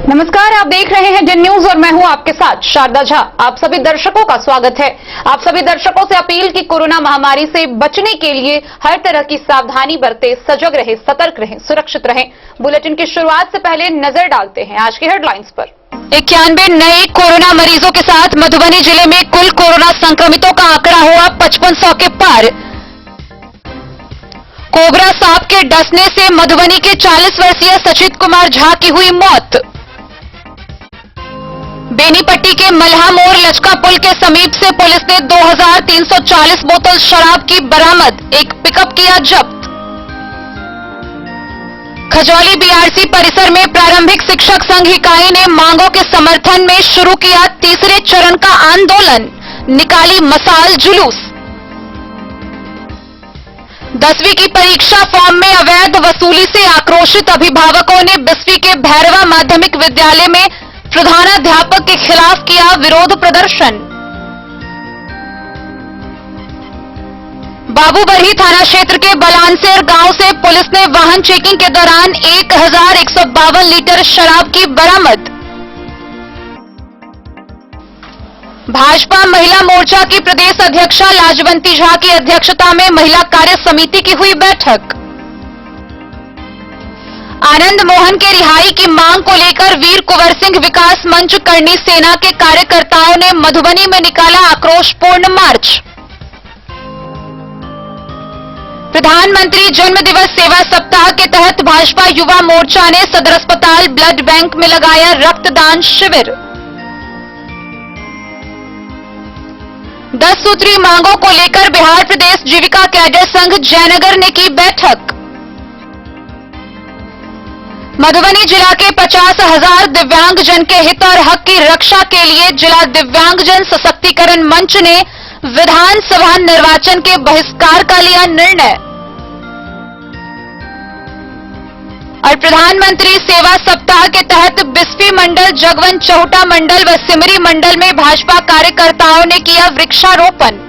नमस्कार, आप देख रहे हैं जिन न्यूज और मैं हूं आपके साथ शारदा झा। आप सभी दर्शकों का स्वागत है। आप सभी दर्शकों से अपील कि कोरोना महामारी से बचने के लिए हर तरह की सावधानी बरते, सजग रहे, सतर्क रहें, सुरक्षित रहें। बुलेटिन की शुरुआत से पहले नजर डालते हैं आज की हेडलाइंस पर। 91 नए कोरोना मरीजों के साथ मधुबनी जिले में कुल कोरोना संक्रमितों का आंकड़ा हुआ 5500 के पार। कोबरा सांप के डसने से मधुबनी के 40 वर्षीय सचित कुमार झा की हुई मौत। बेनीपट्टी के मल्हा मोड़ लचका पुल के समीप से पुलिस ने 2340 बोतल शराब की बरामद, एक पिकअप किया जब्त। खजौली बीआरसी परिसर में प्रारंभिक शिक्षक संघ इकाई ने मांगों के समर्थन में शुरू किया तीसरे चरण का आंदोलन, निकाली मसाल जुलूस। 10वीं की परीक्षा फॉर्म में अवैध वसूली से आक्रोशित अभिभावकों ने बिस्फी के भैरवा माध्यमिक विद्यालय में प्रधानाध्यापक के खिलाफ किया विरोध प्रदर्शन। बाबूबरही थाना क्षेत्र के बलानसेर गांव से पुलिस ने वाहन चेकिंग के दौरान 1152 लीटर शराब की बरामद। भाजपा महिला मोर्चा की प्रदेश अध्यक्षा लाजवंती झा की अध्यक्षता में महिला कार्य समिति की हुई बैठक। आनंद मोहन के रिहाई की मांग को लेकर वीर कुंवर सिंह विकास मंच करनी सेना के कार्यकर्ताओं ने मधुबनी में निकाला आक्रोशपूर्ण मार्च। प्रधानमंत्री जन्मदिवस सेवा सप्ताह के तहत भाजपा युवा मोर्चा ने सदर अस्पताल ब्लड बैंक में लगाया रक्तदान शिविर। 10 सूत्री मांगों को लेकर बिहार प्रदेश जीविका कैडर संघ जयनगर ने की बैठक। मधुबनी जिला के 50,000 दिव्यांगजन के हित और हक की रक्षा के लिए जिला दिव्यांगजन सशक्तिकरण मंच ने विधानसभा निर्वाचन के बहिष्कार का लिया निर्णय। और प्रधानमंत्री सेवा सप्ताह के तहत बिस्फी मंडल, जगवन चौटा मंडल व सिमरी मंडल में भाजपा कार्यकर्ताओं ने किया वृक्षारोपण।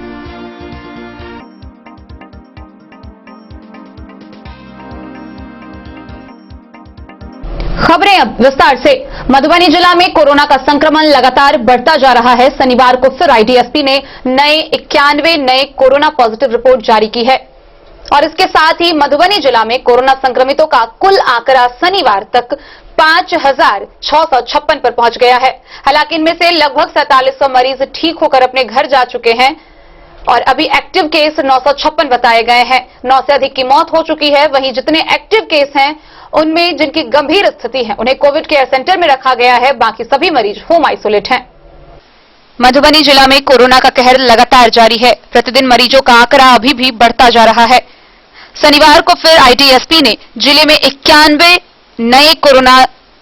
खबरें अब विस्तार से। मधुबनी जिला में कोरोना का संक्रमण लगातार बढ़ता जा रहा है। शनिवार को फिर आईडीएसपी ने 91 नए कोरोना पॉजिटिव रिपोर्ट जारी की है और इसके साथ ही मधुबनी जिला में कोरोना संक्रमितों का कुल आंकड़ा शनिवार तक 5656 पर पहुंच गया है। हालांकि इनमें से लगभग 4700 मरीज ठीक होकर अपने घर जा चुके हैं और अभी एक्टिव केस 956 बताए गए हैं। 9 से अधिक की मौत हो चुकी है। वहीं जितने एक्टिव केस हैं उनमें जिनकी गंभीर स्थिति है उन्हें कोविड केयर सेंटर में रखा गया है। बाकी सभी मरीज होम आइसोलेट हैं। मधुबनी जिला में कोरोना का कहर लगातार जारी है। प्रतिदिन मरीजों का आंकड़ा अभी भी बढ़ता जा रहा है। शनिवार को फिर आईडीएसपी ने जिले में 91 नए कोरोना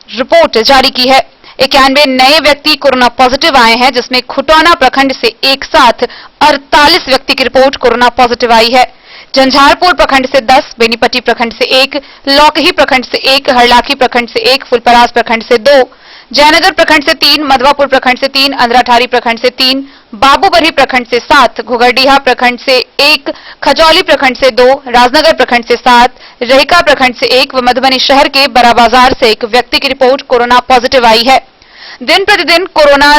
रिपोर्ट जारी की है। 91 नए व्यक्ति कोरोना पॉजिटिव आए हैं, जिसमें खुटौना प्रखंड से एक साथ 48 व्यक्ति की रिपोर्ट कोरोना पॉजिटिव आई है। झंझारपुर प्रखंड से 10, बेनीपट्टी प्रखंड से 1, लौकही प्रखंड से 1, हरलाखी प्रखंड से 1, फुलपरास प्रखंड से 2, जयनगर प्रखंड से 3, मधवापुर प्रखंड से 3, अंद्राठारी प्रखंड से 3, बाबूबरही प्रखंड से 7, घुघरडीहा प्रखंड से 1, खजौली प्रखंड से 2, राजनगर प्रखंड से 7, रहिका प्रखंड से 1 व मधुबनी शहर के बड़ा बाजार से 1 व्यक्ति की रिपोर्ट कोरोना पॉजिटिव आई है। दिन प्रतिदिन कोरोना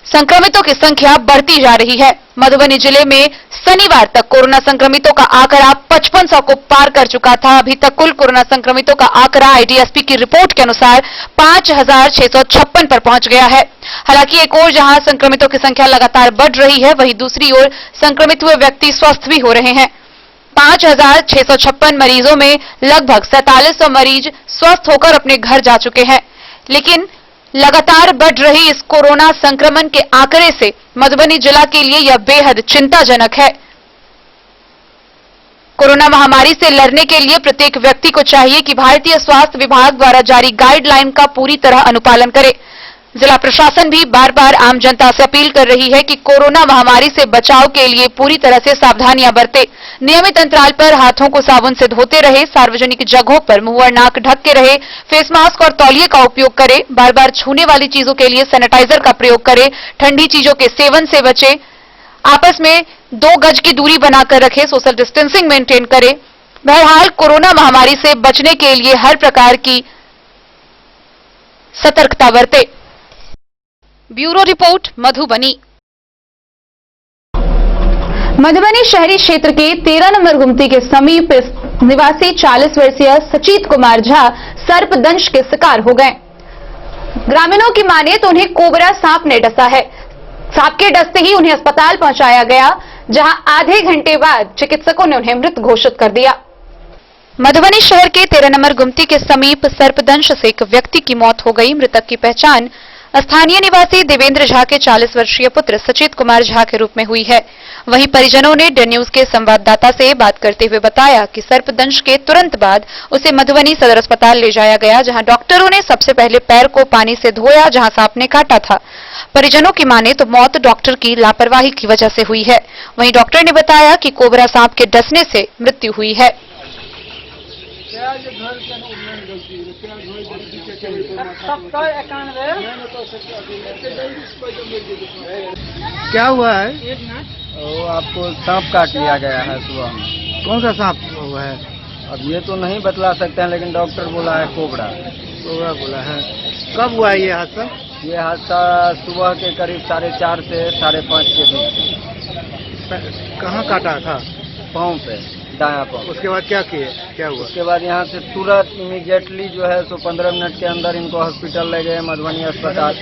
संक्रमितों की संख्या बढ़ती जा रही है। मधुबनी जिले में शनिवार तक कोरोना संक्रमितों का आंकड़ा 5500 को पार कर चुका था। अभी तक कुल कोरोना संक्रमितों का आंकड़ा आईडीएसपी की रिपोर्ट के अनुसार 5656 पर पहुंच गया है। हालांकि एक ओर जहां संक्रमितों की संख्या लगातार बढ़ रही है, वहीं दूसरी ओर संक्रमित हुए व्यक्ति स्वस्थ भी हो रहे हैं। 5656 मरीजों में लगभग 4700 मरीज स्वस्थ होकर अपने घर जा चुके हैं। लेकिन लगातार बढ़ रही इस कोरोना संक्रमण के आंकड़े से मधुबनी जिला के लिए यह बेहद चिंताजनक है। कोरोना महामारी से लड़ने के लिए प्रत्येक व्यक्ति को चाहिए कि भारतीय स्वास्थ्य विभाग द्वारा जारी गाइडलाइन का पूरी तरह अनुपालन करे। जिला प्रशासन भी बार बार आम जनता से अपील कर रही है कि कोरोना महामारी से बचाव के लिए पूरी तरह से सावधानियां बरते, नियमित अंतराल पर हाथों को साबुन से धोते रहे, सार्वजनिक जगहों पर मुंह और नाक ढक के रहे, फेस मास्क और तौलिए का उपयोग करे, बार बार छूने वाली चीजों के लिए सैनिटाइजर का प्रयोग करे, ठंडी चीजों के सेवन से बचे, आपस में 2 गज की दूरी बनाकर रखे, सोशल डिस्टेंसिंग मेंटेन करे। बहरहाल कोरोना महामारी से बचने के लिए हर प्रकार की सतर्कता बरते। Bureau report, Madhubani. मधुबनी शहरी क्षेत्र के 13 नंबर गुमती के समीप निवासी 40 वर्षीय सचित कुमार झा सर्पदंश के शिकार हो गए। ग्रामीणों की माने तो उन्हें कोबरा सांप ने डसा है। सांप के डसते ही उन्हें अस्पताल पहुंचाया गया, जहां आधे घंटे बाद चिकित्सकों ने उन्हें मृत घोषित कर दिया। मधुबनी शहर के 13 नंबर गुमती के समीप सर्पदंश से एक व्यक्ति की मौत हो गई। मृतक की पहचान स्थानीय निवासी देवेंद्र झा के 40 वर्षीय पुत्र सचित कुमार झा के रूप में हुई है। वहीं परिजनों ने डी न्यूज के संवाददाता से बात करते हुए बताया कि सर्पदंश के तुरंत बाद उसे मधुबनी सदर अस्पताल ले जाया गया, जहां डॉक्टरों ने सबसे पहले पैर को पानी से धोया, जहां सांप ने काटा था। परिजनों की माने तो मौत डॉक्टर की लापरवाही की वजह से हुई है। वहीं डॉक्टर ने बताया कि कोबरा सांप के डसने से मृत्यु हुई है। क्या हुआ है? वो आपको सांप काट लिया गया है सुबह में। कौन सा सांप हुआ है? अब ये तो नहीं बतला सकते हैं, लेकिन डॉक्टर बोला है कोबरा। कोबरा बोला है। कब हुआ है ये हादसा? ये हादसा सुबह के करीब 4:30 से 5:30 के बीच। कहाँ काटा था? पाँव पे, दायां पाँव। उसके बाद क्या किए? क्या हुआ? उसके बाद यहाँ से तुरंत इमीडिएटली जो है सो 15 मिनट के अंदर इनको हॉस्पिटल ले गए, मधुबनी अस्पताल,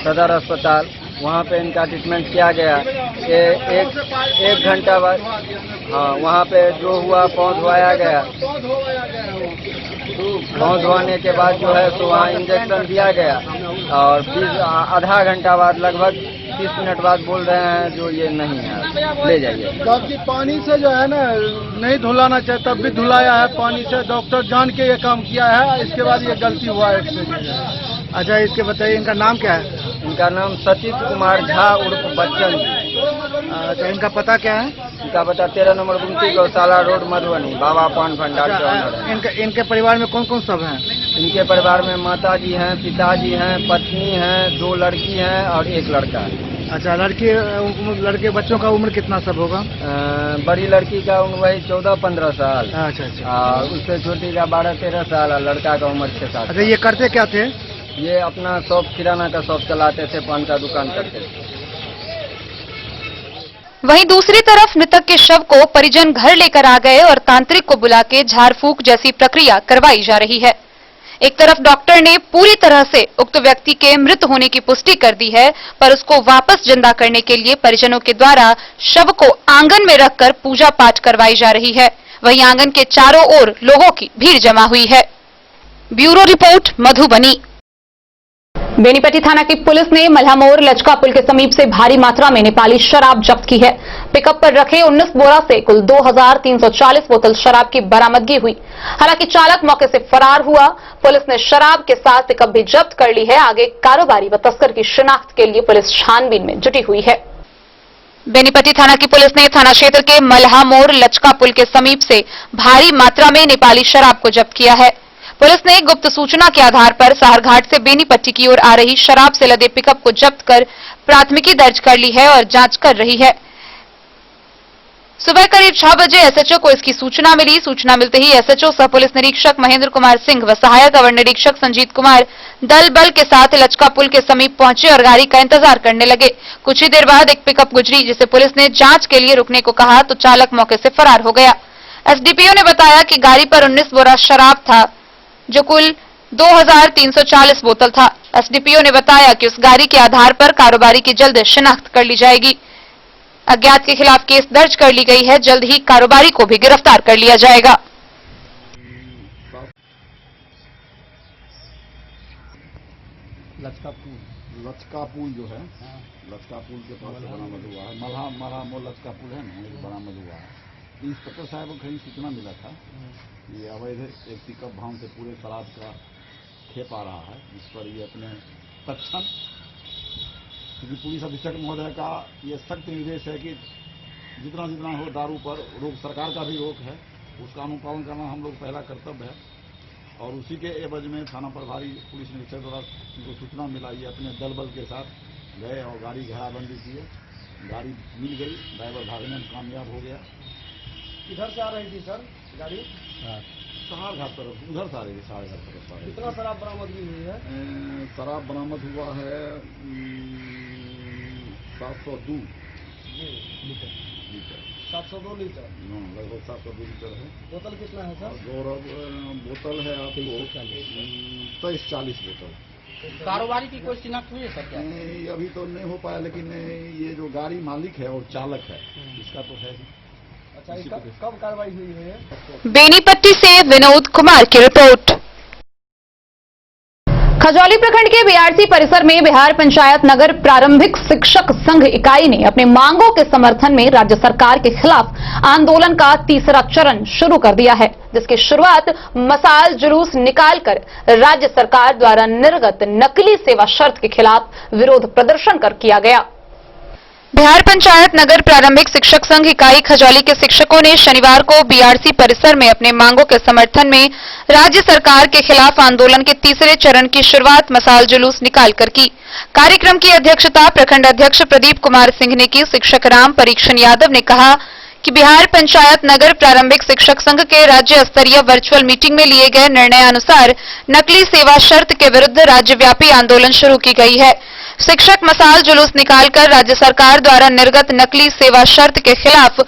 सदर अस्पताल। वहाँ पे इनका ट्रीटमेंट किया गया। एक घंटा बाद हाँ वहाँ पे जो हुआ पाँव धोया गया। पाँव धोने के बाद जो है सो वहाँ इंजेक्शन दिया गया, और फिर आधा घंटा बाद लगभग 30 मिनट बाद बोल रहे हैं जो ये नहीं है, ले जाइए। क्योंकि पानी से जो है ना नहीं धुलाना चाहिए, तब भी धुलाया है पानी से। डॉक्टर जान के ये काम किया है, इसके बाद ये गलती हुआ है। अच्छा, इसके बताइए इनका नाम क्या है? इनका नाम सचित कुमार झा उर्फ बच्चन जी। अच्छा, इनका पता क्या है? इनका पता 13 नंबर गुमती गौशाला रोड मधुबनी, बाबा पान भंडार। इनके परिवार में कौन कौन सब हैं? इनके परिवार में माता जी हैं, पिताजी हैं, पत्नी हैं, 2 लड़की हैं और 1 लड़का है। अच्छा, लड़के बच्चों का उम्र कितना सब होगा? बड़ी लड़की का उम्र वही 14-15 साल। अच्छा। और उससे छोटी का 12-13 साल और लड़का का उम्र 6-7। अच्छा, ये करते क्या थे? ये अपना शॉप, किराना का शॉप चलाते थे, पान का दुकान करते थे। वहीं दूसरी तरफ मृतक के शव को परिजन घर लेकर आ गए और तांत्रिक को बुला के झाड़ फूंक जैसी प्रक्रिया करवाई जा रही है। एक तरफ डॉक्टर ने पूरी तरह से उक्त व्यक्ति के मृत होने की पुष्टि कर दी है, पर उसको वापस जिंदा करने के लिए परिजनों के द्वारा शव को आंगन में रखकर पूजा पाठ करवाई जा रही है। वहीं आंगन के चारों ओर लोगों की भीड़ जमा हुई है। Bureau report, Madhubani. बेनीपट्टी थाना की पुलिस ने मल्हामोर लचका पुल के समीप से भारी मात्रा में नेपाली शराब जब्त की है। पिकअप पर रखे 19 बोरा से कुल 2340 बोतल शराब की बरामदगी हुई। हालांकि चालक मौके से फरार हुआ। पुलिस ने शराब के साथ पिकअप भी जब्त कर ली है। आगे कारोबारी व तस्कर की शिनाख्त के लिए पुलिस छानबीन में जुटी हुई है। बेनीपट्टी थाना की पुलिस ने थाना क्षेत्र के मल्हामोर लचका पुल के समीप से भारी मात्रा में नेपाली शराब को जब्त किया है। पुलिस ने गुप्त सूचना के आधार पर साहरघाट से बेनीपट्टी की ओर आ रही शराब से लदे पिकअप को जब्त कर प्राथमिकी दर्ज कर ली है और जांच कर रही है। सुबह करीब 6 बजे एसएचओ को इसकी सूचना मिली। सूचना मिलते ही एसएचओ सह पुलिस निरीक्षक महेंद्र कुमार सिंह व सहायक अवर निरीक्षक संजीत कुमार दल बल के साथ लचका पुल के समीप पहुंचे और गाड़ी का इंतजार करने लगे। कुछ ही देर बाद एक पिकअप गुजरी, जिसे पुलिस ने जांच के लिए रुकने को कहा तो चालक मौके से फरार हो गया। एसडीपीओ ने बताया कि गाड़ी पर 19 बोरा शराब था, जो कुल 2340 बोतल था। एसडीपीओ ने बताया कि उस गाड़ी के आधार पर कारोबारी की जल्द शिनाख्त कर ली जाएगी। अज्ञात के खिलाफ केस दर्ज कर ली गई है। जल्द ही कारोबारी को भी गिरफ्तार कर लिया जाएगा। लचका पुल जो है, लचका पुल के पास बरामद हुआ है। मल्हामोर लचका पुल है ना, बरामद हुआ है। इंस्पेक्टर साहब को कहीं सूचना मिला था ये अवैध एक पिकअप वाहन से पूरे शराब का खेप आ रहा है, जिस पर ये अपने तत्क्षण, क्योंकि पुलिस अधीक्षक महोदय का ये सख्त निर्देश है कि जितना हो दारू पर रोक, सरकार का भी रोक है, उसका अनुपालन करना हम लोग पहला कर्तव्य है। और उसी के एवज में थाना प्रभारी पुलिस निरीक्षक द्वारा उनको सूचना मिला, ये अपने दल बल के साथ गए और गाड़ी घेराबंदी की है। गाड़ी मिल गई, ड्राइवर भागने में कामयाब हो गया। इधर से आ रही थी सर गाड़ी? सहार घाट तरफ उधर सारे साढ़े घर तरफ सारे। कितना शराब बरामद हुई है? शराब बरामद हुआ है 702 लीटर। 702 लीटर। लगभग 702 लीटर है। बोतल कितना है सर? गौरव बोतल है आपको 23-40 बोतल। कारोबारी की कोई शिनाख्त हुई है सर क्या? अभी तो नहीं हो पाया, लेकिन ये जो गाड़ी मालिक है और चालक है इसका तो है। अच्छा, इसका कब कार्रवाई हुई है? बेनीपट्टी से विनोद कुमार की रिपोर्ट। खजौली प्रखंड के बीआरसी परिसर में बिहार पंचायत नगर प्रारंभिक शिक्षक संघ इकाई ने अपनी मांगों के समर्थन में राज्य सरकार के खिलाफ आंदोलन का तीसरा चरण शुरू कर दिया है, जिसकी शुरुआत मसाल जुलूस निकालकर राज्य सरकार द्वारा निर्गत नकली सेवा शर्त के खिलाफ विरोध प्रदर्शन कर किया गया। बिहार पंचायत नगर प्रारंभिक शिक्षक संघ इकाई खजौली के शिक्षकों ने शनिवार को बीआरसी परिसर में अपने मांगों के समर्थन में राज्य सरकार के खिलाफ आंदोलन के तीसरे चरण की शुरुआत मसाल जुलूस निकालकर की। कार्यक्रम की अध्यक्षता प्रखंड अध्यक्ष प्रदीप कुमार सिंह ने की। शिक्षक राम परीक्षण यादव ने कहा कि बिहार पंचायत नगर प्रारंभिक शिक्षक संघ के राज्य स्तरीय वर्चुअल मीटिंग में लिए गए निर्णयानुसार नकली सेवा शर्त के विरुद्ध राज्यव्यापी आंदोलन शुरू की गई है। शिक्षक मसाल जुलूस निकालकर राज्य सरकार द्वारा निर्गत नकली सेवा शर्त के खिलाफ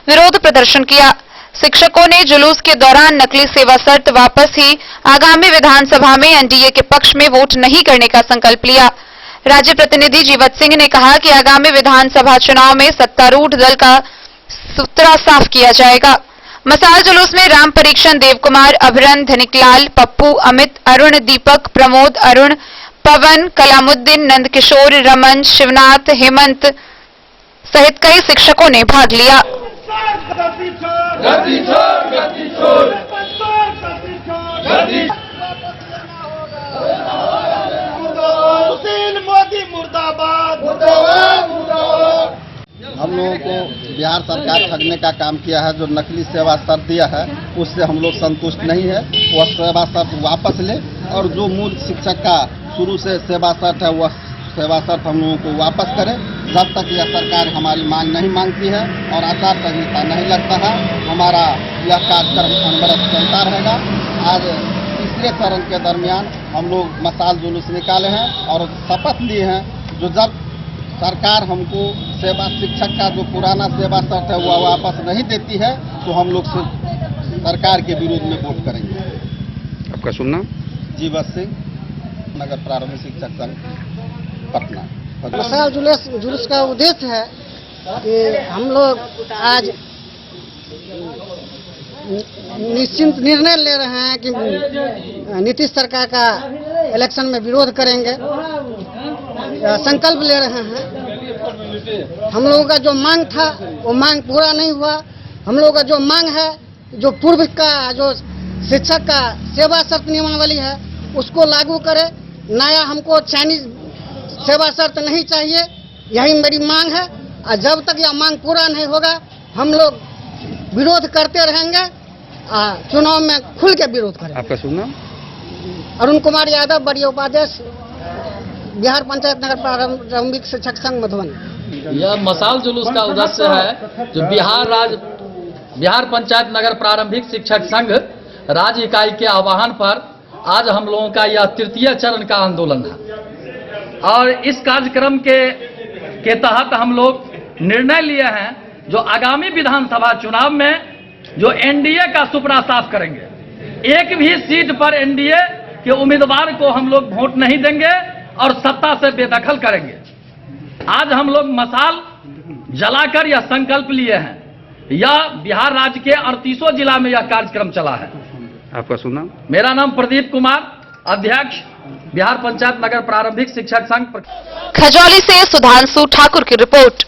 विरोध प्रदर्शन किया। शिक्षकों ने जुलूस के दौरान नकली सेवा शर्त वापस ही आगामी विधानसभा में एनडीए के पक्ष में वोट नहीं करने का संकल्प लिया। राज्य प्रतिनिधि जीवत सिंह ने कहा कि आगामी विधानसभा चुनाव में सत्तारूढ़ दल का सूत्रा साफ किया जाएगा। मसाल जुलूस में राम परीक्षण, देव कुमार, अभरन, धनिकलाल, पप्पू, अमित, अरुण, दीपक, प्रमोद, अरुण, पवन, कलामुद्दीन, नंदकिशोर, रमन, शिवनाथ, हेमंत सहित कई शिक्षकों ने भाग लिया। मोदी मुर्दाबाद। हम लोगों को बिहार सरकार ठगने का काम किया है। जो नकली सेवा शर्त दिया है उससे हम लोग संतुष्ट नहीं है। वह सेवा शर्त वापस ले और जो मूल शिक्षक का शुरू से सेवा शर्त है वह सेवा शर्त हम लोगों को वापस करे। जब तक यह सरकार हमारी मांग नहीं मांगती है और आचार संहिता नहीं लगता है, हमारा यह कार्यक्रम अनवरत चलता रहेगा। आज तीसरे चरण के दरमियान हम लोग मसाल जुलूस निकाले हैं और शपथ लिए हैं जो जब सरकार हमको सेवा शिक्षक का जो पुराना सेवा शर्त है वह वापस नहीं देती है तो हम लोग सरकार के विरोध में वोट करेंगे। आपका शुभ नाम? जीवत सिंह, नगर प्रारंभिक शिक्षक संघ पटना। मसाल जुलूस का उद्देश्य है कि हम लोग आज निश्चिंत निर्णय ले रहे हैं कि नीतीश सरकार का इलेक्शन में विरोध करेंगे। संकल्प ले रहे हैं। हम लोगों का जो मांग था वो मांग पूरा नहीं हुआ। हम लोगों का जो मांग है, जो पूर्व का जो शिक्षक का सेवा शर्त नियमावली है उसको लागू करे। नया हमको चाइनीज सेवा शर्त नहीं चाहिए, यही मेरी मांग है। और जब तक यह मांग पूरा नहीं होगा हम लोग विरोध करते रहेंगे। चुनाव में खुल के विरोध करेंगे। आपका शुभ नाम? अरुण कुमार यादव, बड़ी उपाध्यक्ष, बिहार पंचायत नगर प्रारंभिक शिक्षक संघ मधुबनी। यह मसाल जुलूस का उद्देश्य है जो बिहार पंचायत नगर प्रारंभिक शिक्षक संघ राज्य इकाई के आह्वान पर आज हम लोगों का यह तृतीय चरण का आंदोलन है और इस कार्यक्रम के तहत हम लोग निर्णय लिए हैं जो आगामी विधानसभा चुनाव में जो एनडीए का सुपड़ा साफ करेंगे। एक भी सीट पर एनडीए के उम्मीदवार को हम लोग वोट नहीं देंगे और सत्ता से बेदखल करेंगे। आज हम लोग मसाल जलाकर यह संकल्प लिए हैं। यह बिहार राज्य के 38 जिला में यह कार्यक्रम चला है। आपका शुभ नाम? मेरा नाम प्रदीप कुमार, अध्यक्ष बिहार पंचायत नगर प्रारंभिक शिक्षक संघ। खजौली से सुधांशु ठाकुर की रिपोर्ट।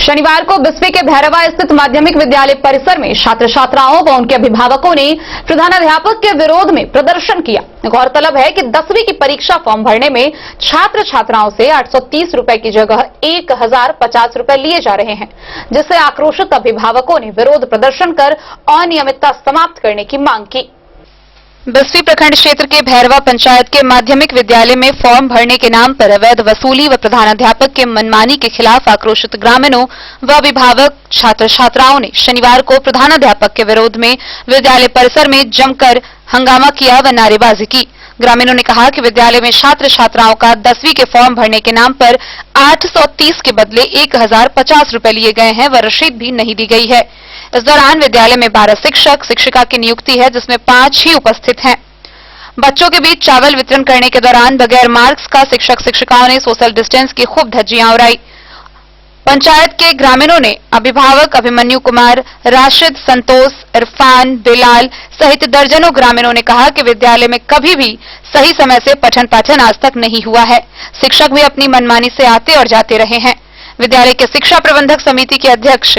शनिवार को बिस्फी के भैरवा स्थित माध्यमिक विद्यालय परिसर में छात्र छात्राओं व उनके अभिभावकों ने प्रधानाध्यापक के विरोध में प्रदर्शन किया। गौरतलब है कि 10वीं की परीक्षा फॉर्म भरने में छात्र छात्राओं से 830 रुपए की जगह 1050 रुपए लिए जा रहे हैं, जिससे आक्रोशित अभिभावकों ने विरोध प्रदर्शन कर अनियमितता समाप्त करने की मांग की। बस्ती प्रखंड क्षेत्र के भैरवा पंचायत के माध्यमिक विद्यालय में फॉर्म भरने के नाम पर अवैध वसूली व प्रधानाध्यापक के मनमानी के खिलाफ आक्रोशित ग्रामीणों व अभिभावक छात्र छात्राओं ने शनिवार को प्रधानाध्यापक के विरोध में विद्यालय परिसर में जमकर हंगामा किया व नारेबाजी की। ग्रामीणों ने कहा कि विद्यालय में छात्र छात्राओं का 10वीं के फॉर्म भरने के नाम पर 830 के बदले 1050 रुपए लिए गए हैं व रसीद भी नहीं दी गई है। इस दौरान विद्यालय में 12 शिक्षक शिक्षिका की नियुक्ति है, जिसमें 5 ही उपस्थित हैं। बच्चों के बीच चावल वितरण करने के दौरान बगैर मास्क का शिक्षक शिक्षिकाओं ने सोशल डिस्टेंस की खूब धज्जियां उड़ाई। पंचायत के ग्रामीणों ने अभिभावक अभिमन्यु कुमार, राशिद, संतोष, इरफान, बिलाल सहित दर्जनों ग्रामीणों ने कहा कि विद्यालय में कभी भी सही समय से पठन पाठन आज तक नहीं हुआ है। शिक्षक भी अपनी मनमानी से आते और जाते रहे हैं। विद्यालय के शिक्षा प्रबंधक समिति के अध्यक्ष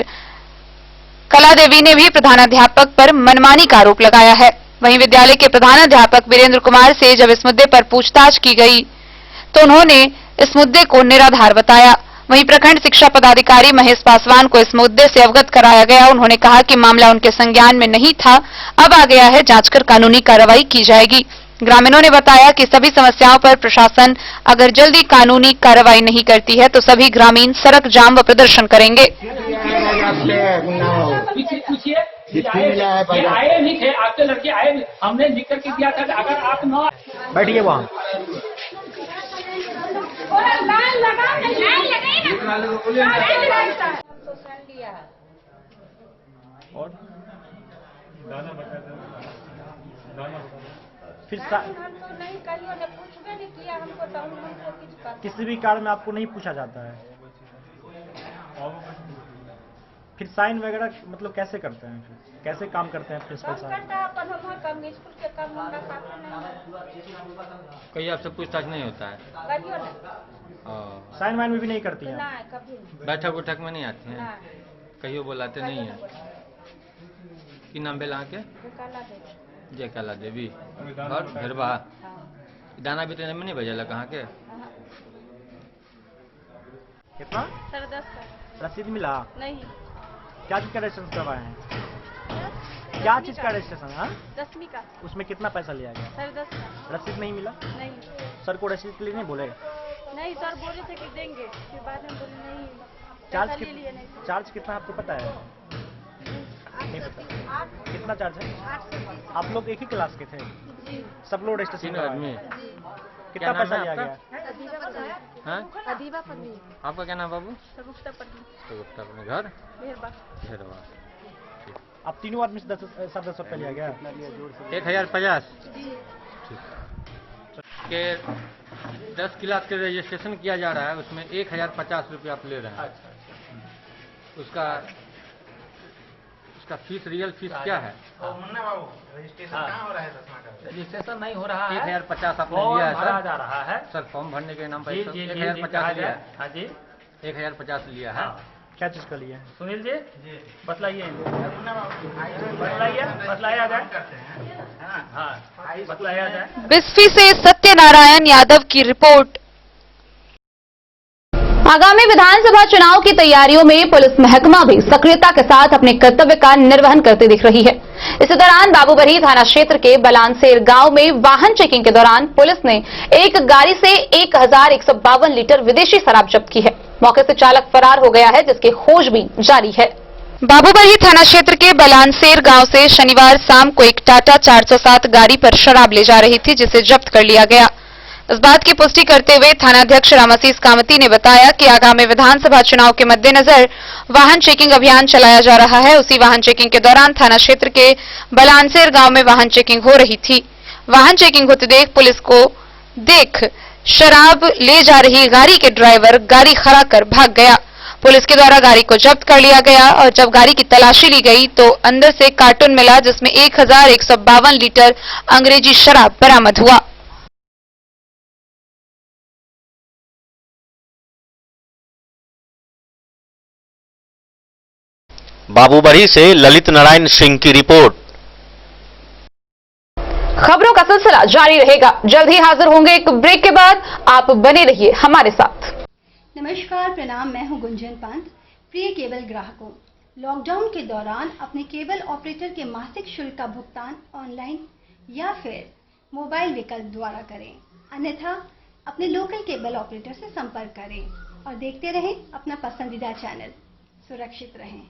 कला देवी ने भी प्रधानाध्यापक पर मनमानी का आरोप लगाया है। वहीं विद्यालय के प्रधानाध्यापक वीरेंद्र कुमार से जब इस मुद्दे पर पूछताछ की गई तो उन्होंने इस मुद्दे को निराधार बताया। वहीं प्रखंड शिक्षा पदाधिकारी महेश पासवान को इस मुद्दे से अवगत कराया गया। उन्होंने कहा कि मामला उनके संज्ञान में नहीं था, अब आ गया है, जांच कर कानूनी कार्रवाई की जाएगी। ग्रामीणों ने बताया कि सभी समस्याओं पर प्रशासन अगर जल्दी कानूनी कार्रवाई नहीं करती है तो सभी ग्रामीण सड़क जाम व प्रदर्शन करेंगे। आए नहीं थे, आपके लड़के आए, हमने लिख करके दिया था। अगर आप न बैठिए वहाँ और फिर नहीं कहियो ने पूछबे नहीं किया हमको, तो हमको किसी भी कारण में आपको नहीं पूछा जाता है। फिर साइन वगैरह मतलब कैसे करते हैं, फिर कैसे काम करते हैं प्रिंसिपल साहब? कहीं आपसे पूछताछ नहीं होता है? साइन वाइन में भी नहीं करती हैं? बैठक उठक में नहीं आती हैं? कहियो बुलाते नहीं है? की नाम बेला के? जय कला देवी और भैरवा। दाना भी तो में नहीं भेजा कहाँ के? कितना? 10.5 रसीद मिला नहीं? क्या चीज का रजिस्ट्रेशन करवाए हैं? क्या चीज का रजिस्ट्रेशन है? 10वीं का। उसमें कितना पैसा लिया गया? 10.5 का। रसीद नहीं मिला? नहीं। सर को रसीद के लिए नहीं बोले? नहीं सर, बोले थे कि देंगे, फिर बाद में बोले नहीं। चार्ज कितना आपको पता है? नहीं पता। कितना चार्ज है? 800। आप लोग एक ही क्लास के थे? सब लोग रजिस्ट्रेशन आदमी। कितना पैसा लिया गया? आपका क्या नाम बाबू? घर भैरवा। आप तीनों आदमी से 10 रुपये लिया गया? 1050 के 10 क्लास के रजिस्ट्रेशन किया जा रहा है, उसमें 1050 रुपये आप ले रहे हैं। उसका फीस, रियल फीस क्या है? रजिस्ट्रेशन नहीं हो रहा है। 1050 आपने लिया है सर? जा रहा है सर फॉर्म भरने के नाम पर 1050 लिया है। हाँ जी, 1050 लिया है। क्या चीज का लिया है? सुनील जी बतलाइए, बतलाया जाए। हाँ बतलाया जाए। बिस्फी से सत्यनारायण यादव की रिपोर्ट। आगामी विधानसभा चुनाव की तैयारियों में पुलिस महकमा भी सक्रियता के साथ अपने कर्तव्य का निर्वहन करती दिख रही है। इसी दौरान बाबूबरही थाना क्षेत्र के बलानसेर गांव में वाहन चेकिंग के दौरान पुलिस ने एक गाड़ी से 1152 लीटर विदेशी शराब जब्त की है। मौके से चालक फरार हो गया है, जिसकी खोजबीन जारी है। बाबूबरही थाना क्षेत्र के बलानसेर गांव से शनिवार शाम को एक टाटा 407 गाड़ी पर शराब ले जा रही थी, जिसे जब्त कर लिया गया। इस बात की पुष्टि करते हुए थानाध्यक्ष रामाशीष कामती ने बताया कि आगामी विधानसभा चुनाव के मद्देनजर वाहन चेकिंग अभियान चलाया जा रहा है। उसी वाहन चेकिंग के दौरान थाना क्षेत्र के बलानसेर गांव में वाहन चेकिंग हो रही थी। वाहन चेकिंग होते देख पुलिस को देख शराब ले जा रही गाड़ी के ड्राइवर गाड़ी खड़ा कर भाग गया। पुलिस के द्वारा गाड़ी को जब्त कर लिया गया और जब गाड़ी की तलाशी ली गई तो अंदर से कार्टून मिला, जिसमें 1152 लीटर अंग्रेजी शराब बरामद हुआ। बाबूबरही से ललित नारायण सिंह की रिपोर्ट। खबरों का सिलसिला जारी रहेगा, जल्द ही हाजिर होंगे एक ब्रेक के बाद। आप बने रहिए हमारे साथ। नमस्कार, प्रणाम, मैं हूं गुंजन पंत। प्रिय केबल ग्राहकों, लॉकडाउन के दौरान अपने केबल ऑपरेटर के मासिक शुल्क का भुगतान ऑनलाइन या फिर मोबाइल विकल्प द्वारा करें। अन्यथा अपने लोकल केबल ऑपरेटर से संपर्क करें और देखते रहें अपना पसंदीदा चैनल। सुरक्षित रहें।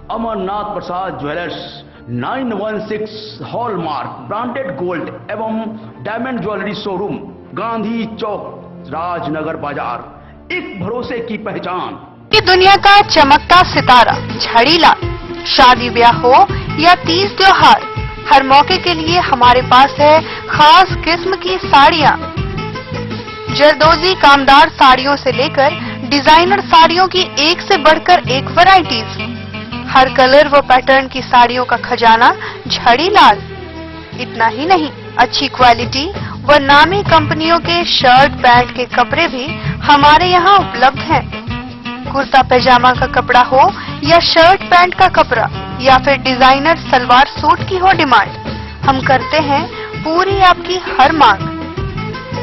अमरनाथ प्रसाद ज्वेलर्स 916 हॉलमार्क ब्रांडेड गोल्ड एवं डायमंड ज्वेलरी शोरूम, गांधी चौक, राजनगर बाजार, एक भरोसे की पहचान। की दुनिया का चमकता सितारा झड़ीलाल। शादी ब्याह हो या तीज त्योहार, हर मौके के लिए हमारे पास है खास किस्म की साड़ियाँ। जरदोजी कामदार साड़ियों से लेकर डिजाइनर साड़ियों की एक से बढ़कर एक वैरायटीज। हर कलर व पैटर्न की साड़ियों का खजाना झड़ीलाल। इतना ही नहीं, अच्छी क्वालिटी व नामी कंपनियों के शर्ट पैंट के कपड़े भी हमारे यहाँ उपलब्ध हैं। कुर्ता पैजामा का कपड़ा हो या शर्ट पैंट का कपड़ा या फिर डिजाइनर सलवार सूट की हो डिमांड, हम करते हैं पूरी आपकी हर मांग।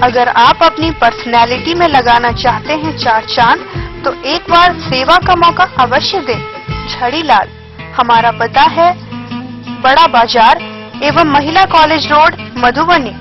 अगर आप अपनी पर्सनैलिटी में लगाना चाहते हैं चार चांद, तो एक बार सेवा का मौका अवश्य दें। झड़ीलाल, हमारा पता है बड़ा बाजार एवं महिला कॉलेज रोड, मधुबनी।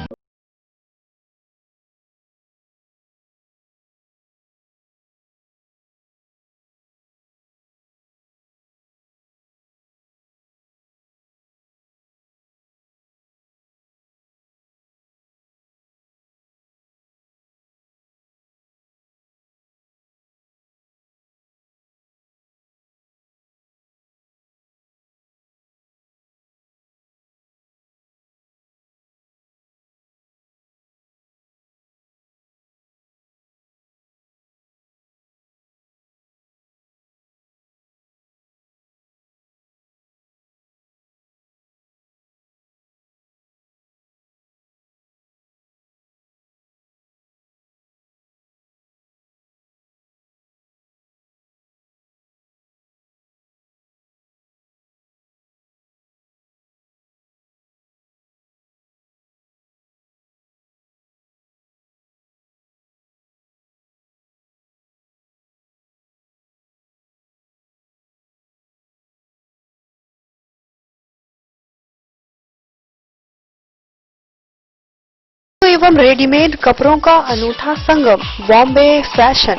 एवं रेडीमेड कपड़ों का अनूठा संगम, बॉम्बे फैशन।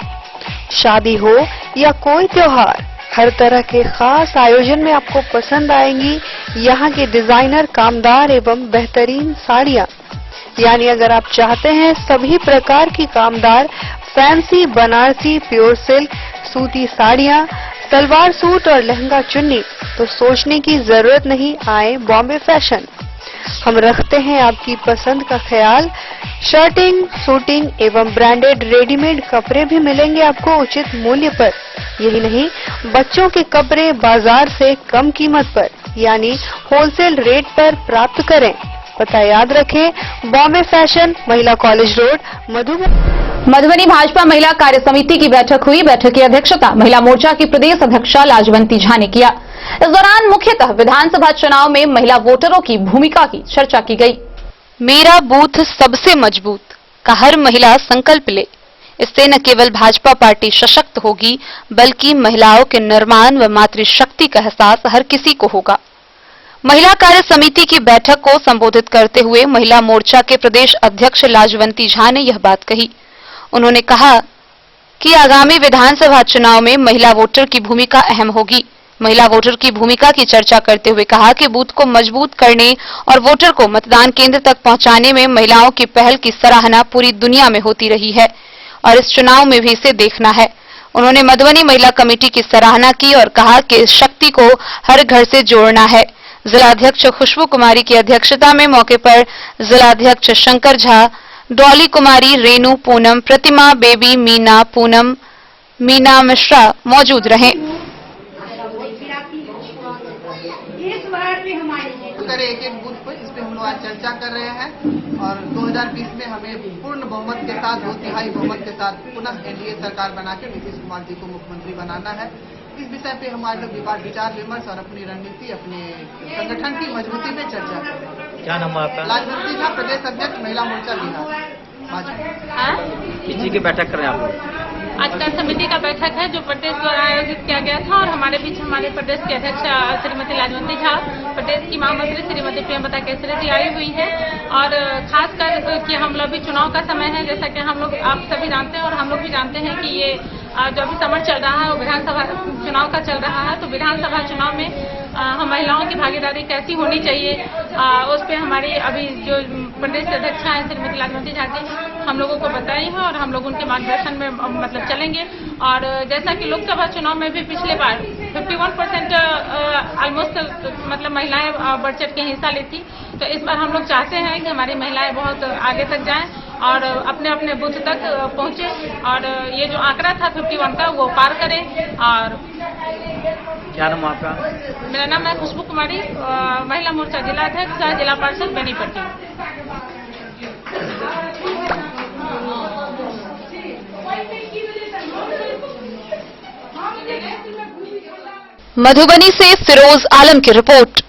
शादी हो या कोई त्योहार, हर तरह के खास आयोजन में आपको पसंद आएंगी यहाँ के डिजाइनर कामदार एवं बेहतरीन साड़ियाँ। यानी अगर आप चाहते हैं सभी प्रकार की कामदार फैंसी बनारसी प्योर सिल्क सूती साड़ियाँ, सलवार सूट और लहंगा चुन्नी, तो सोचने की जरूरत नहीं, आए बॉम्बे फैशन। हम रखते हैं आपकी पसंद का ख्याल। शर्टिंग, सूटिंग एवं ब्रांडेड रेडीमेड कपड़े भी मिलेंगे आपको उचित मूल्य पर। यही नहीं, बच्चों के कपड़े बाजार से कम कीमत पर यानी होलसेल रेट पर प्राप्त करें। पता याद रखें, बॉम्बे फैशन, महिला कॉलेज रोड, मधुबनी भाजपा महिला कार्य समिति की बैठक हुई। बैठक की अध्यक्षता महिला मोर्चा की प्रदेश अध्यक्षा लाजवंती झा ने किया। इस दौरान मुख्यतः विधानसभा चुनाव में महिला वोटरों की भूमिका की चर्चा की गई। मेरा बूथ सबसे मजबूत का हर महिला संकल्प ले। इससे न केवल भाजपा पार्टी सशक्त होगी बल्कि महिलाओं के निर्माण व मातृशक्ति का एहसास हर किसी को होगा। महिला कार्य समिति की बैठक को संबोधित करते हुए महिला मोर्चा के प्रदेश अध्यक्ष लाजवंती झा ने यह बात कही। उन्होंने कहा कि आगामी विधानसभा चुनाव में महिला वोटर की भूमिका अहम होगी। महिला वोटर की भूमिका की चर्चा करते हुए कहा कि बूथ को मजबूत करने और वोटर को मतदान केंद्र तक पहुंचाने में महिलाओं की पहल की सराहना पूरी दुनिया में होती रही है और इस चुनाव में भी इसे देखना है। उन्होंने मधुबनी महिला कमेटी की सराहना की और कहा कि इस शक्ति को हर घर से जोड़ना है। जिलाध्यक्ष खुशबू कुमारी की अध्यक्षता में मौके पर जिलाध्यक्ष शंकर झा, डॉली कुमारी, रेणु, पूनम, प्रतिमा, बेबी, मीना, पूनम, मीना मिश्रा मौजूद रहे। एक एक बूथ पर इस पे हम लोग आज चर्चा कर रहे हैं और 2020 में हमें पूर्ण बहुमत के साथ, 2/3 बहुमत के साथ पुनः एनडीए सरकार बनाकर नीतीश कुमार जी को मुख्यमंत्री बनाना है। इस विषय पे हमारे लोग विचार विमर्श और अपनी रणनीति, अपने संगठन की मजबूती पे चर्चा कर रहे हैं। क्या नाम है आपका? लाजवंती झा, प्रदेश अध्यक्ष महिला मोर्चा बिहार। किसी की बैठक कर रहे हैं आप लोग? आज कार्य समिति का बैठक है जो प्रदेश द्वारा आयोजित किया गया था और हमारे बीच हमारे प्रदेश के अध्यक्ष श्रीमती लाजवंती झा, प्रदेश की महामंत्री श्रीमती प्रियंवदा केसरी जी आई हुई है और खासकर कि हम लोग भी चुनाव का समय है, जैसा कि हम लोग आप सभी जानते हैं और हम लोग भी जानते हैं कि ये जो अभी समर चल रहा है वो विधानसभा चुनाव का चल रहा है। तो विधानसभा चुनाव में हम महिलाओं की भागीदारी कैसी होनी चाहिए उस पे हमारी अभी जो प्रदेश अध्यक्ष हैं श्रीमती लाजवंती झा जी हम लोगों को बताई है और हम लोग उनके मार्गदर्शन में मतलब चलेंगे। और जैसा कि लोकसभा चुनाव में भी पिछले बार 51% ऑलमोस्ट मतलब महिलाएं बढ़ चढ़ के हिस्सा ली थी, तो इस बार हम लोग चाहते हैं कि हमारी महिलाएं बहुत आगे तक जाएं और अपने अपने बूथ तक पहुंचे और ये जो आंकड़ा था 51 का वो पार करें। और क्या नाम आपका? मेरा नाम है खुशबू कुमारी, महिला मोर्चा जिलाध्यक्ष, जिला पार्षद बेनीपट्टी। मधुबनी से फिरोज आलम की रिपोर्ट।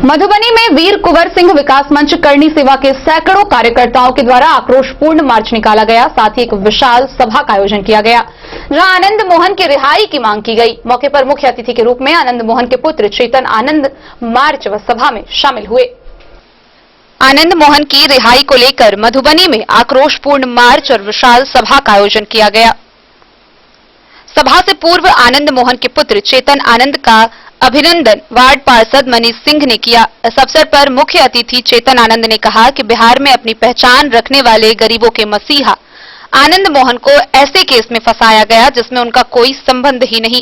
मधुबनी में वीर कुंवर सिंह विकास मंच करनी सेवा के सैकड़ों कार्यकर्ताओं के द्वारा आक्रोशपूर्ण मार्च निकाला गया। साथ ही एक विशाल सभा का आयोजन किया गया जहां आनंद मोहन की रिहाई की मांग की गई। मौके पर मुख्य अतिथि के रूप में आनंद मोहन के पुत्र चेतन आनंद मार्च व सभा में शामिल हुए। आनंद मोहन की रिहाई को लेकर मधुबनी में आक्रोशपूर्ण मार्च और विशाल सभा का आयोजन किया गया। सभा से पूर्व आनंद मोहन के पुत्र चेतन आनंद का अभिनंदन वार्ड पार्षद मनीष सिंह ने किया। इस अवसर पर मुख्य अतिथि चेतन आनंद ने कहा कि बिहार में अपनी पहचान रखने वाले गरीबों के मसीहा आनंद मोहन को ऐसे केस में फंसाया गया जिसमें उनका कोई संबंध ही नहीं।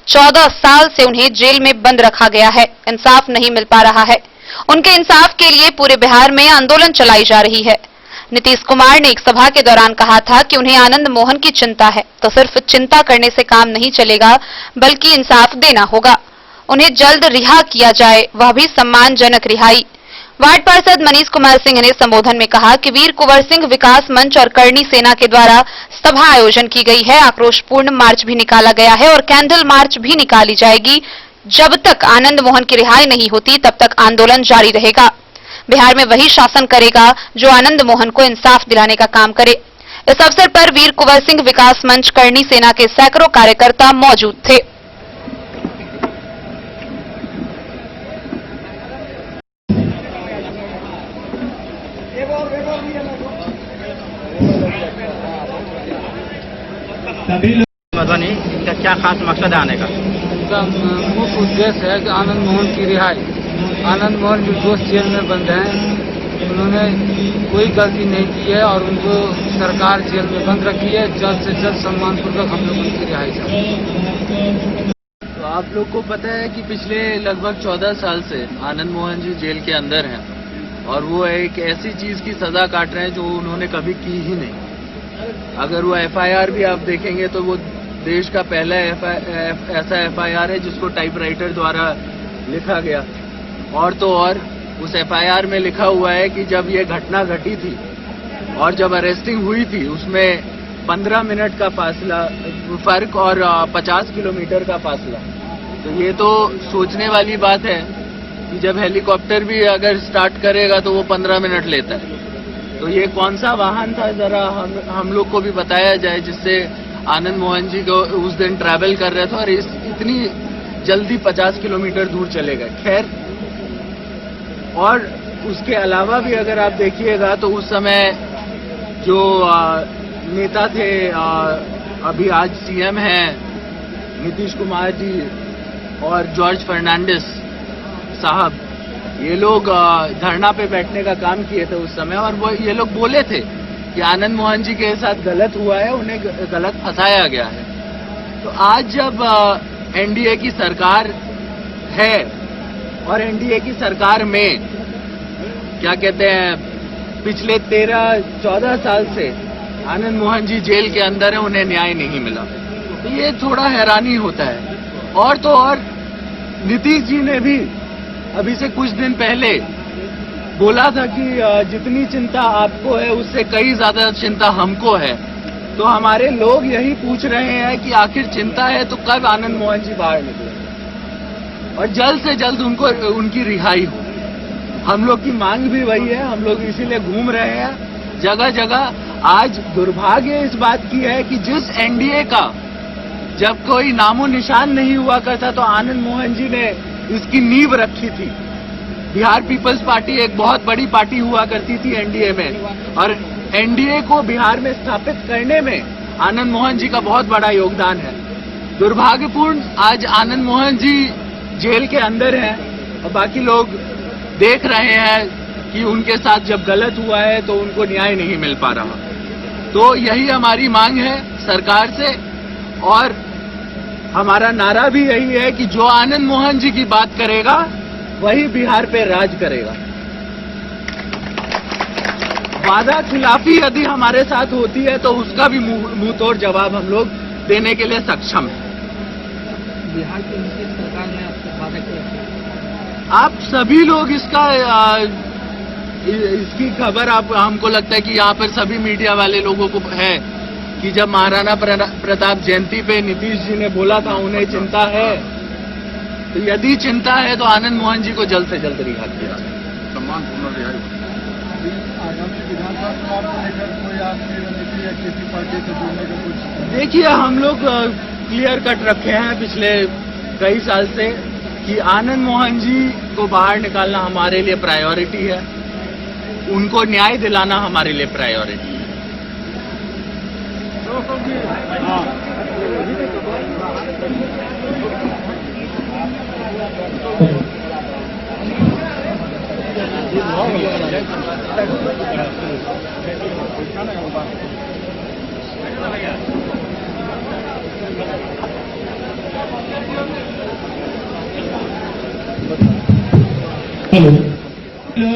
14 साल से उन्हें जेल में बंद रखा गया है, इंसाफ नहीं मिल पा रहा है। उनके इंसाफ के लिए पूरे बिहार में आंदोलन चलाई जा रही है। नीतीश कुमार ने एक सभा के दौरान कहा था कि उन्हें आनंद मोहन की चिंता है, तो सिर्फ चिंता करने से काम नहीं चलेगा बल्कि इंसाफ देना होगा। उन्हें जल्द रिहा किया जाए, वह भी सम्मानजनक रिहाई। वार्ड पार्षद मनीष कुमार सिंह ने संबोधन में कहा कि वीर कुंवर सिंह विकास मंच और करनी सेना के द्वारा सभा आयोजन की गई है, आक्रोशपूर्ण मार्च भी निकाला गया है और कैंडल मार्च भी निकाली जाएगी। जब तक आनंद मोहन की रिहाई नहीं होती तब तक आंदोलन जारी रहेगा। बिहार में वही शासन करेगा जो आनंद मोहन को इंसाफ दिलाने का काम करे। इस अवसर पर वीर कुंवर सिंह विकास मंच करनी सेना के सैकड़ों कार्यकर्ता मौजूद थे। मधुबनी का क्या खास मकसद है आने का? इसका मुख्य उद्देश्य है कि आनंद मोहन की रिहाई। आनंद मोहन जो दोस्त जेल में बंद हैं, उन्होंने कोई गलती नहीं की है और उनको सरकार जेल में बंद रखी है। जल्द से जल्द सम्मानपूर्वक हम लोग उनकी रिहाई चाहते। तो आप लोग को पता है कि पिछले लगभग 14 साल से आनंद मोहन जी जेल के अंदर हैं और वो एक ऐसी चीज की सजा काट रहे हैं जो उन्होंने कभी की ही नहीं। अगर वो FIR भी आप देखेंगे तो वो देश का पहला ऐसा FIR है जिसको टाइपराइटर द्वारा लिखा गया। और तो और उस FIR में लिखा हुआ है कि जब ये घटना घटी थी और जब अरेस्टिंग हुई थी उसमें 15 मिनट का फासला फर्क और 50 किलोमीटर का फासला। तो ये तो सोचने वाली बात है कि जब हेलीकॉप्टर भी अगर स्टार्ट करेगा तो वो 15 मिनट लेता है। तो ये कौन सा वाहन था जरा हम लोग को भी बताया जाए, जिससे आनंद मोहन जी को उस दिन ट्रैवल कर रहे थे और इतनी जल्दी 50 किलोमीटर दूर चले गए। खैर, और उसके अलावा भी अगर आप देखिएगा तो उस समय जो नेता थे, अभी आज सीएम हैं नीतीश कुमार जी और जॉर्ज फर्नांडिस साहब, ये लोग धरना पे बैठने का काम किए थे उस समय, और वो ये लोग बोले थे कि आनंद मोहन जी के साथ गलत हुआ है, उन्हें गलत फंसाया गया है। तो आज जब एनडीए की सरकार है और एनडीए की सरकार में क्या कहते हैं, पिछले 13-14 साल से आनंद मोहन जी जेल के अंदर है, उन्हें न्याय नहीं मिला, तो ये थोड़ा हैरानी होता है। और तो और नीतीश जी ने भी अभी से कुछ दिन पहले बोला था कि जितनी चिंता आपको है उससे कई ज्यादा चिंता हमको है। तो हमारे लोग यही पूछ रहे हैं कि आखिर चिंता है तो कब आनंद मोहन जी बाहर निकले और जल्द से जल्द उनकी रिहाई हो। हम लोग की मांग भी वही है, हम लोग इसीलिए घूम रहे हैं जगह जगह। आज दुर्भाग्य इस बात की है कि जिस एनडीए का जब कोई नामो निशान नहीं हुआ करता तो आनंद मोहन जी ने इसकी नींव रखी थी। बिहार पीपल्स पार्टी एक बहुत बड़ी पार्टी हुआ करती थी एनडीए में, और एनडीए को बिहार में स्थापित करने में आनंद मोहन जी का बहुत बड़ा योगदान है। दुर्भाग्यपूर्ण आज आनंद मोहन जी जेल के अंदर हैं और बाकी लोग देख रहे हैं कि उनके साथ जब गलत हुआ है तो उनको न्याय नहीं मिल पा रहा। तो यही हमारी मांग है सरकार से, और हमारा नारा भी यही है कि जो आनंद मोहन जी की बात करेगा वही बिहार पे राज करेगा। वादा खिलाफी यदि हमारे साथ होती है तो उसका भी मुंह तोड़ जवाब हम लोग देने के लिए सक्षम हैं। बिहार की नीतीश सरकार ने आपसे वादा किया, आप सभी लोग इसकी खबर आप हमको लगता है कि यहाँ पर सभी मीडिया वाले लोगों को है कि जब महाराणा प्रताप जयंती पे नीतीश जी ने बोला था उन्हें चिंता है, तो यदि चिंता है तो आनंद मोहन जी को जल्द से जल्द रिहा किया जाए। सम्मानपूर्ण रिहाई। आगामी विधानसभा चुनाव को लेकर कोई आपकी रणनीति या किसी पार्टी से जुड़ने का कुछ? देखिए, हम लोग क्लियर कट रखे हैं पिछले कई साल से कि आनंद मोहन जी को बाहर निकालना हमारे लिए प्रायोरिटी है, उनको न्याय दिलाना हमारे लिए प्रायोरिटी है।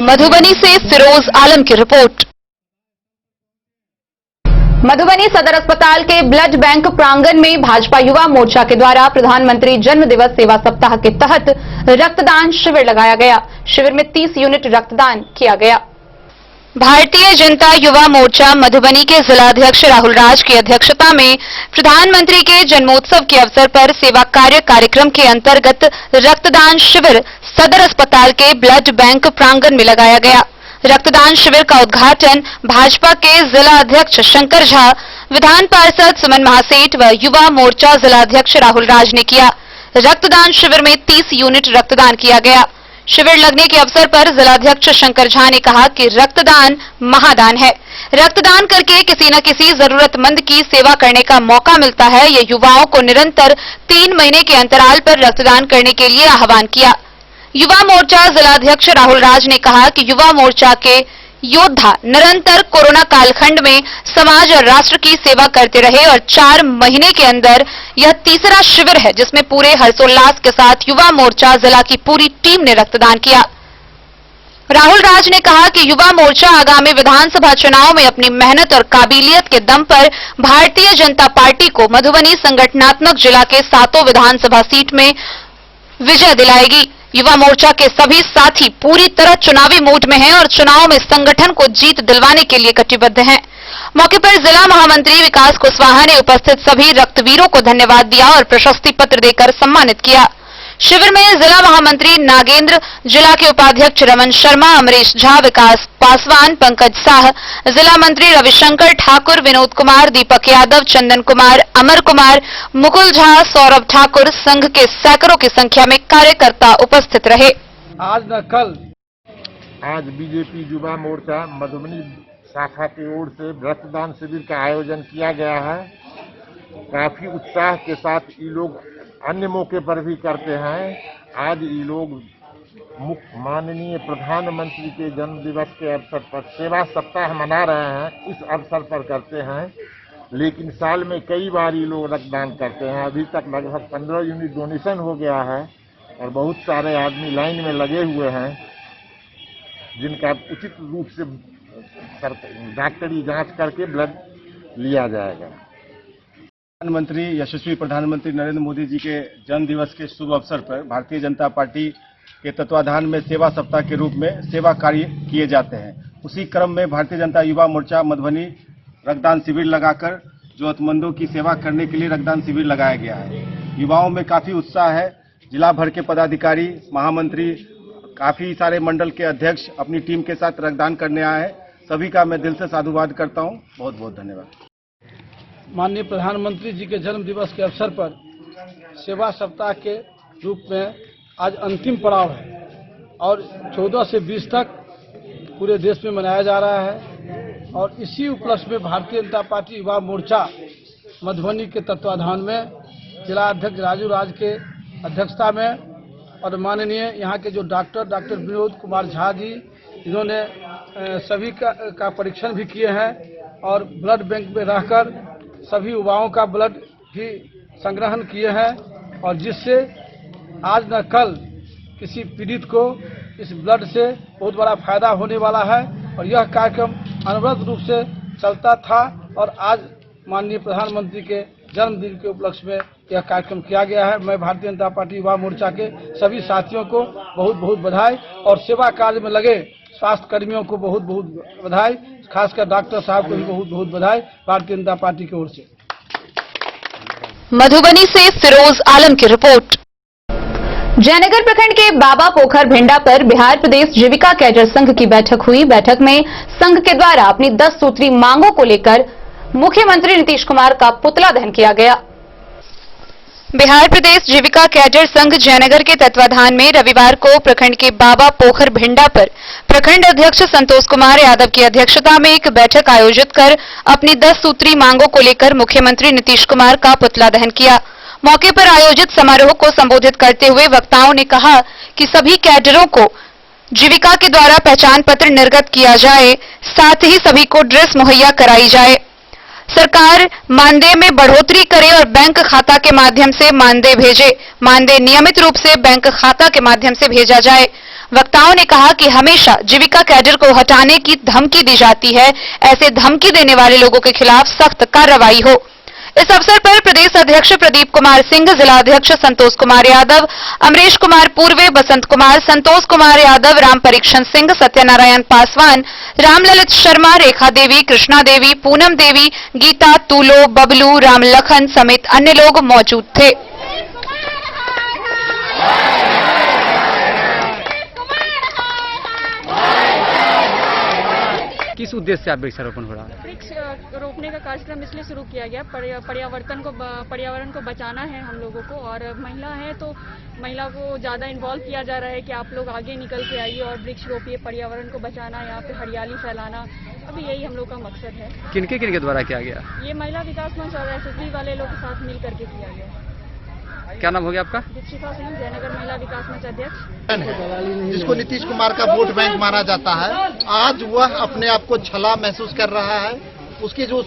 मधुबनी से फिरोज आलम की रिपोर्ट। मधुबनी सदर अस्पताल के ब्लड बैंक प्रांगण में भाजपा युवा मोर्चा के द्वारा प्रधानमंत्री जन्म दिवस सेवा सप्ताह के तहत रक्तदान शिविर लगाया गया। शिविर में 30 यूनिट रक्तदान किया गया। भारतीय जनता युवा मोर्चा मधुबनी के जिलाध्यक्ष राहुल राज की अध्यक्षता में प्रधानमंत्री के जन्मोत्सव के अवसर पर सेवा कार्य कार्यक्रम के अंतर्गत रक्तदान शिविर सदर अस्पताल के ब्लड बैंक प्रांगण में लगाया गया। रक्तदान शिविर का उद्घाटन भाजपा के जिला अध्यक्ष शंकर झा, विधान पार्षद सुमन महासेठ व युवा मोर्चा जिलाध्यक्ष राहुल राज ने किया। रक्तदान शिविर में 30 यूनिट रक्तदान किया गया। शिविर लगने के अवसर पर जिलाध्यक्ष शंकर झा ने कहा कि रक्तदान महादान है। रक्तदान करके किसी न किसी जरूरतमंद की सेवा करने का मौका मिलता है। ये युवाओं को निरंतर 3 महीने के अंतराल पर रक्तदान करने के लिए आह्वान किया। युवा मोर्चा जिलाध्यक्ष राहुल राज ने कहा कि युवा मोर्चा के योद्धा निरंतर कोरोना कालखंड में समाज और राष्ट्र की सेवा करते रहे और 4 महीने के अंदर यह तीसरा शिविर है जिसमें पूरे हर्षोल्लास के साथ युवा मोर्चा जिला की पूरी टीम ने रक्तदान किया। राहुल राज ने कहा कि युवा मोर्चा आगामी विधानसभा चुनाव में अपनी मेहनत और काबिलियत के दम पर भारतीय जनता पार्टी को मधुबनी संगठनात्मक जिला के 7 विधानसभा सीट में विजय दिलाएगी। युवा मोर्चा के सभी साथी पूरी तरह चुनावी मूड में हैं और चुनाव में संगठन को जीत दिलवाने के लिए कटिबद्ध हैं। मौके पर जिला महामंत्री विकास कुशवाहा ने उपस्थित सभी रक्तवीरों को धन्यवाद दिया और प्रशस्ति पत्र देकर सम्मानित किया। शिविर में जिला महामंत्री नागेंद्र, जिला के उपाध्यक्ष रमन शर्मा, अमरीश झा, विकास पासवान, पंकज साह, जिला मंत्री रविशंकर ठाकुर, विनोद कुमार, दीपक यादव, चंदन कुमार, अमर कुमार, मुकुल झा, सौरभ ठाकुर, संघ के सैकड़ों की संख्या में कार्यकर्ता उपस्थित रहे। आज न कल आज बीजेपी युवा मोर्चा मधुबनी शाखा की ओर से रक्तदान शिविर का आयोजन किया गया है। काफी उत्साह के साथ ये लोग अन्य मौके पर भी करते हैं। आज ये लोग माननीय प्रधानमंत्री के जन्म दिवस के अवसर पर सेवा सप्ताह मना रहे हैं, इस अवसर पर करते हैं। लेकिन साल में कई बार ये लोग रक्तदान करते हैं। अभी तक लगभग 15 यूनिट डोनेशन हो गया है और बहुत सारे आदमी लाइन में लगे हुए हैं, जिनका उचित रूप से डॉक्टरी जांच करके ब्लड लिया जाएगा। प्रधानमंत्री यशस्वी प्रधानमंत्री नरेंद्र मोदी जी के जन्म दिवस के शुभ अवसर पर भारतीय जनता पार्टी के तत्वाधान में सेवा सप्ताह के रूप में सेवा कार्य किए जाते हैं। उसी क्रम में भारतीय जनता युवा मोर्चा मधुबनी रक्तदान शिविर लगाकर जरूरतमंदों की सेवा करने के लिए रक्तदान शिविर लगाया गया है। युवाओं में काफी उत्साह है। जिला भर के पदाधिकारी, महामंत्री, काफी सारे मंडल के अध्यक्ष अपनी टीम के साथ रक्तदान करने आए हैं। सभी का मैं दिल से साधुवाद करता हूं। बहुत बहुत धन्यवाद। माननीय प्रधानमंत्री जी के जन्म दिवस के अवसर पर सेवा सप्ताह के रूप में आज अंतिम पड़ाव है और 14 से 20 तक पूरे देश में मनाया जा रहा है। और इसी उपलक्ष्य में भारतीय जनता पार्टी युवा मोर्चा मधुबनी के तत्वाधान में जिला अध्यक्ष राजू राज के अध्यक्षता में और माननीय यहाँ के जो डॉक्टर विनोद कुमार झा जी, इन्होंने सभी का परीक्षण भी किए हैं और ब्लड बैंक में रहकर सभी युवाओं का ब्लड भी संग्रहण किए हैं और जिससे आज न कल किसी पीड़ित को इस ब्लड से बहुत बड़ा फायदा होने वाला है। और यह कार्यक्रम अनवरत रूप से चलता था और आज माननीय प्रधानमंत्री के जन्मदिन के उपलक्ष्य में यह कार्यक्रम किया गया है। मैं भारतीय जनता पार्टी युवा मोर्चा के सभी साथियों को बहुत बहुत बधाई और सेवा कार्य में लगे स्वास्थ्य कर्मियों को बहुत बहुत बधाई, खासकर डॉक्टर साहब को भी बहुत बहुत बधाई भारतीय जनता पार्टी की ओर से। मधुबनी से फिरोज आलम की रिपोर्ट। जयनगर प्रखंड के बाबा पोखर भिंडा पर बिहार प्रदेश जीविका कैडर संघ की बैठक हुई। बैठक में संघ के द्वारा अपनी 10 सूत्री मांगों को लेकर मुख्यमंत्री नीतीश कुमार का पुतला दहन किया गया। बिहार प्रदेश जीविका कैडर संघ जयनगर के तत्वाधान में रविवार को प्रखंड के बाबा पोखर भिंडा पर प्रखंड अध्यक्ष संतोष कुमार यादव की अध्यक्षता में एक बैठक आयोजित कर अपनी 10 सूत्री मांगों को लेकर मुख्यमंत्री नीतीश कुमार का पुतला दहन किया। मौके पर आयोजित समारोह को संबोधित करते हुए वक्ताओं ने कहा कि सभी कैडरों को जीविका के द्वारा पहचान पत्र निर्गत किया जाए, साथ ही सभी को ड्रेस मुहैया कराई जाए। सरकार मानदेय में बढ़ोतरी करे और बैंक खाता के माध्यम से मानदेय भेजे। मानदेय नियमित रूप से बैंक खाता के माध्यम से भेजा जाए। वक्ताओं ने कहा कि हमेशा जीविका कैडर को हटाने की धमकी दी जाती है। ऐसे धमकी देने वाले लोगों के खिलाफ सख्त कार्रवाई हो। इस अवसर पर प्रदेश अध्यक्ष प्रदीप कुमार सिंह, जिला अध्यक्ष संतोष कुमार यादव, अमरीश कुमार पूर्वे, बसंत कुमार, संतोष कुमार यादव, राम परीक्षण सिंह, सत्यनारायण पासवान, रामललित शर्मा, रेखा देवी, कृष्णा देवी, पूनम देवी, गीता, तूलो, बबलू, राम लखन समेत अन्य लोग मौजूद थे। किस उद्देश्य से आप वृक्षारोपण हो रहा है? वृक्ष रोपने का कार्यक्रम इसलिए शुरू किया गया, पर्यावरण को बचाना है हम लोगों को। और महिला है तो महिला को ज़्यादा इन्वॉल्व किया जा रहा है कि आप लोग आगे निकल के आइए और वृक्ष रोपिए, पर्यावरण को बचाना, यहाँ पे हरियाली फैलाना, अभी यही हम लोग का मकसद है। किनके किनके द्वारा किया गया? ये महिला विकास मंच और SSG वाले लोग के साथ मिल करके किया गया। क्या नाम हो गया आपका? दीक्षिता सिंह, जयनगर महिला विकास मंच अध्यक्ष। जिसको नीतीश कुमार का वोट बैंक माना जाता है, आज वह अपने आप को छला महसूस कर रहा है। उसकी जो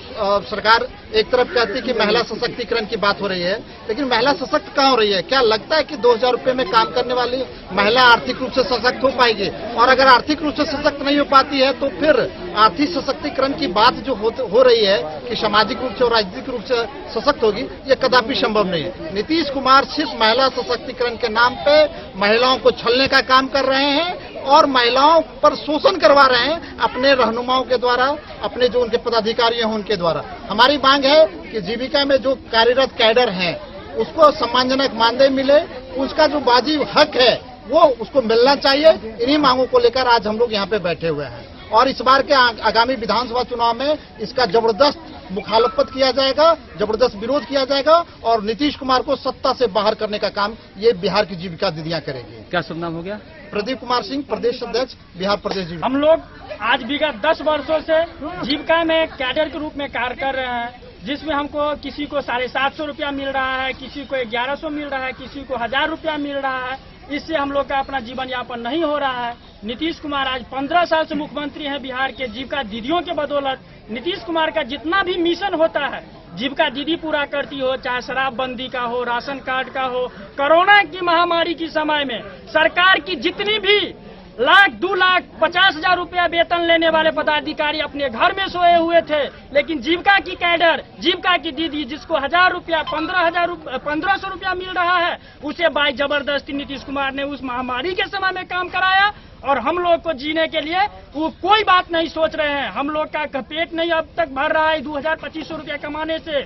सरकार एक तरफ कहती है कि महिला सशक्तिकरण की बात हो रही है, लेकिन महिला सशक्त कहाँ हो रही है? क्या लगता है कि 2000 रुपए में काम करने वाली महिला आर्थिक रूप से सशक्त हो पाएगी? और अगर आर्थिक रूप से सशक्त नहीं हो पाती है तो फिर आर्थिक सशक्तिकरण की बात जो हो रही है कि सामाजिक रूप से और राजनीतिक रूप से सशक्त होगी, ये कदापि संभव नहीं है। नीतीश कुमार सिर्फ महिला सशक्तिकरण के नाम पे महिलाओं को छलने का काम कर रहे हैं और महिलाओं पर शोषण करवा रहे हैं अपने रहनुमाओं के द्वारा, अपने जो उनके पदाधिकारी हैं उनके द्वारा। हमारी मांग है कि जीविका में जो कार्यरत कैडर हैं उसको सम्मानजनक मानदेय मिले, उसका जो वाजिब हक है वो उसको मिलना चाहिए। इन्हीं मांगों को लेकर आज हम लोग यहाँ पे बैठे हुए हैं और इस बार के आगामी विधानसभा चुनाव में इसका जबरदस्त मुखालफत किया जाएगा, जबरदस्त विरोध किया जाएगा और नीतीश कुमार को सत्ता से बाहर करने का काम ये बिहार की जीविका दीदियां करेंगी। क्या शुभ नाम हो गया? प्रदीप कुमार सिंह, प्रदेश अध्यक्ष, बिहार प्रदेश जीविका। हम लोग आज विगत 10 वर्षों से जीविका में कैडर के रूप में कार्य कर रहे हैं, जिसमें हमको किसी को 750 रुपया मिल रहा है, किसी को 1100 मिल रहा है, किसी को 1000 रुपया मिल रहा है। इससे हम लोग का अपना जीवन यापन नहीं हो रहा है। नीतीश कुमार आज 15 साल से मुख्यमंत्री हैं बिहार के। जीविका दीदियों के बदौलत नीतीश कुमार का जितना भी मिशन होता है जीविका दीदी पूरा करती हो, चाहे शराबबंदी का हो, राशन कार्ड का हो। कोरोना की महामारी के समय में सरकार की जितनी भी 1,02,50,000 रुपया वेतन लेने वाले पदाधिकारी अपने घर में सोए हुए थे, लेकिन जीविका की कैडर, जीविका की दीदी जिसको 1,000 रुपया 1500 रुपया मिल रहा है, उसे बाई जबरदस्ती नीतीश कुमार ने उस महामारी के समय में काम कराया और हम लोग को जीने के लिए वो कोई बात नहीं सोच रहे हैं। हम लोग का पेट नहीं अब तक भर रहा है। 2,000-2,500 रुपया कमाने से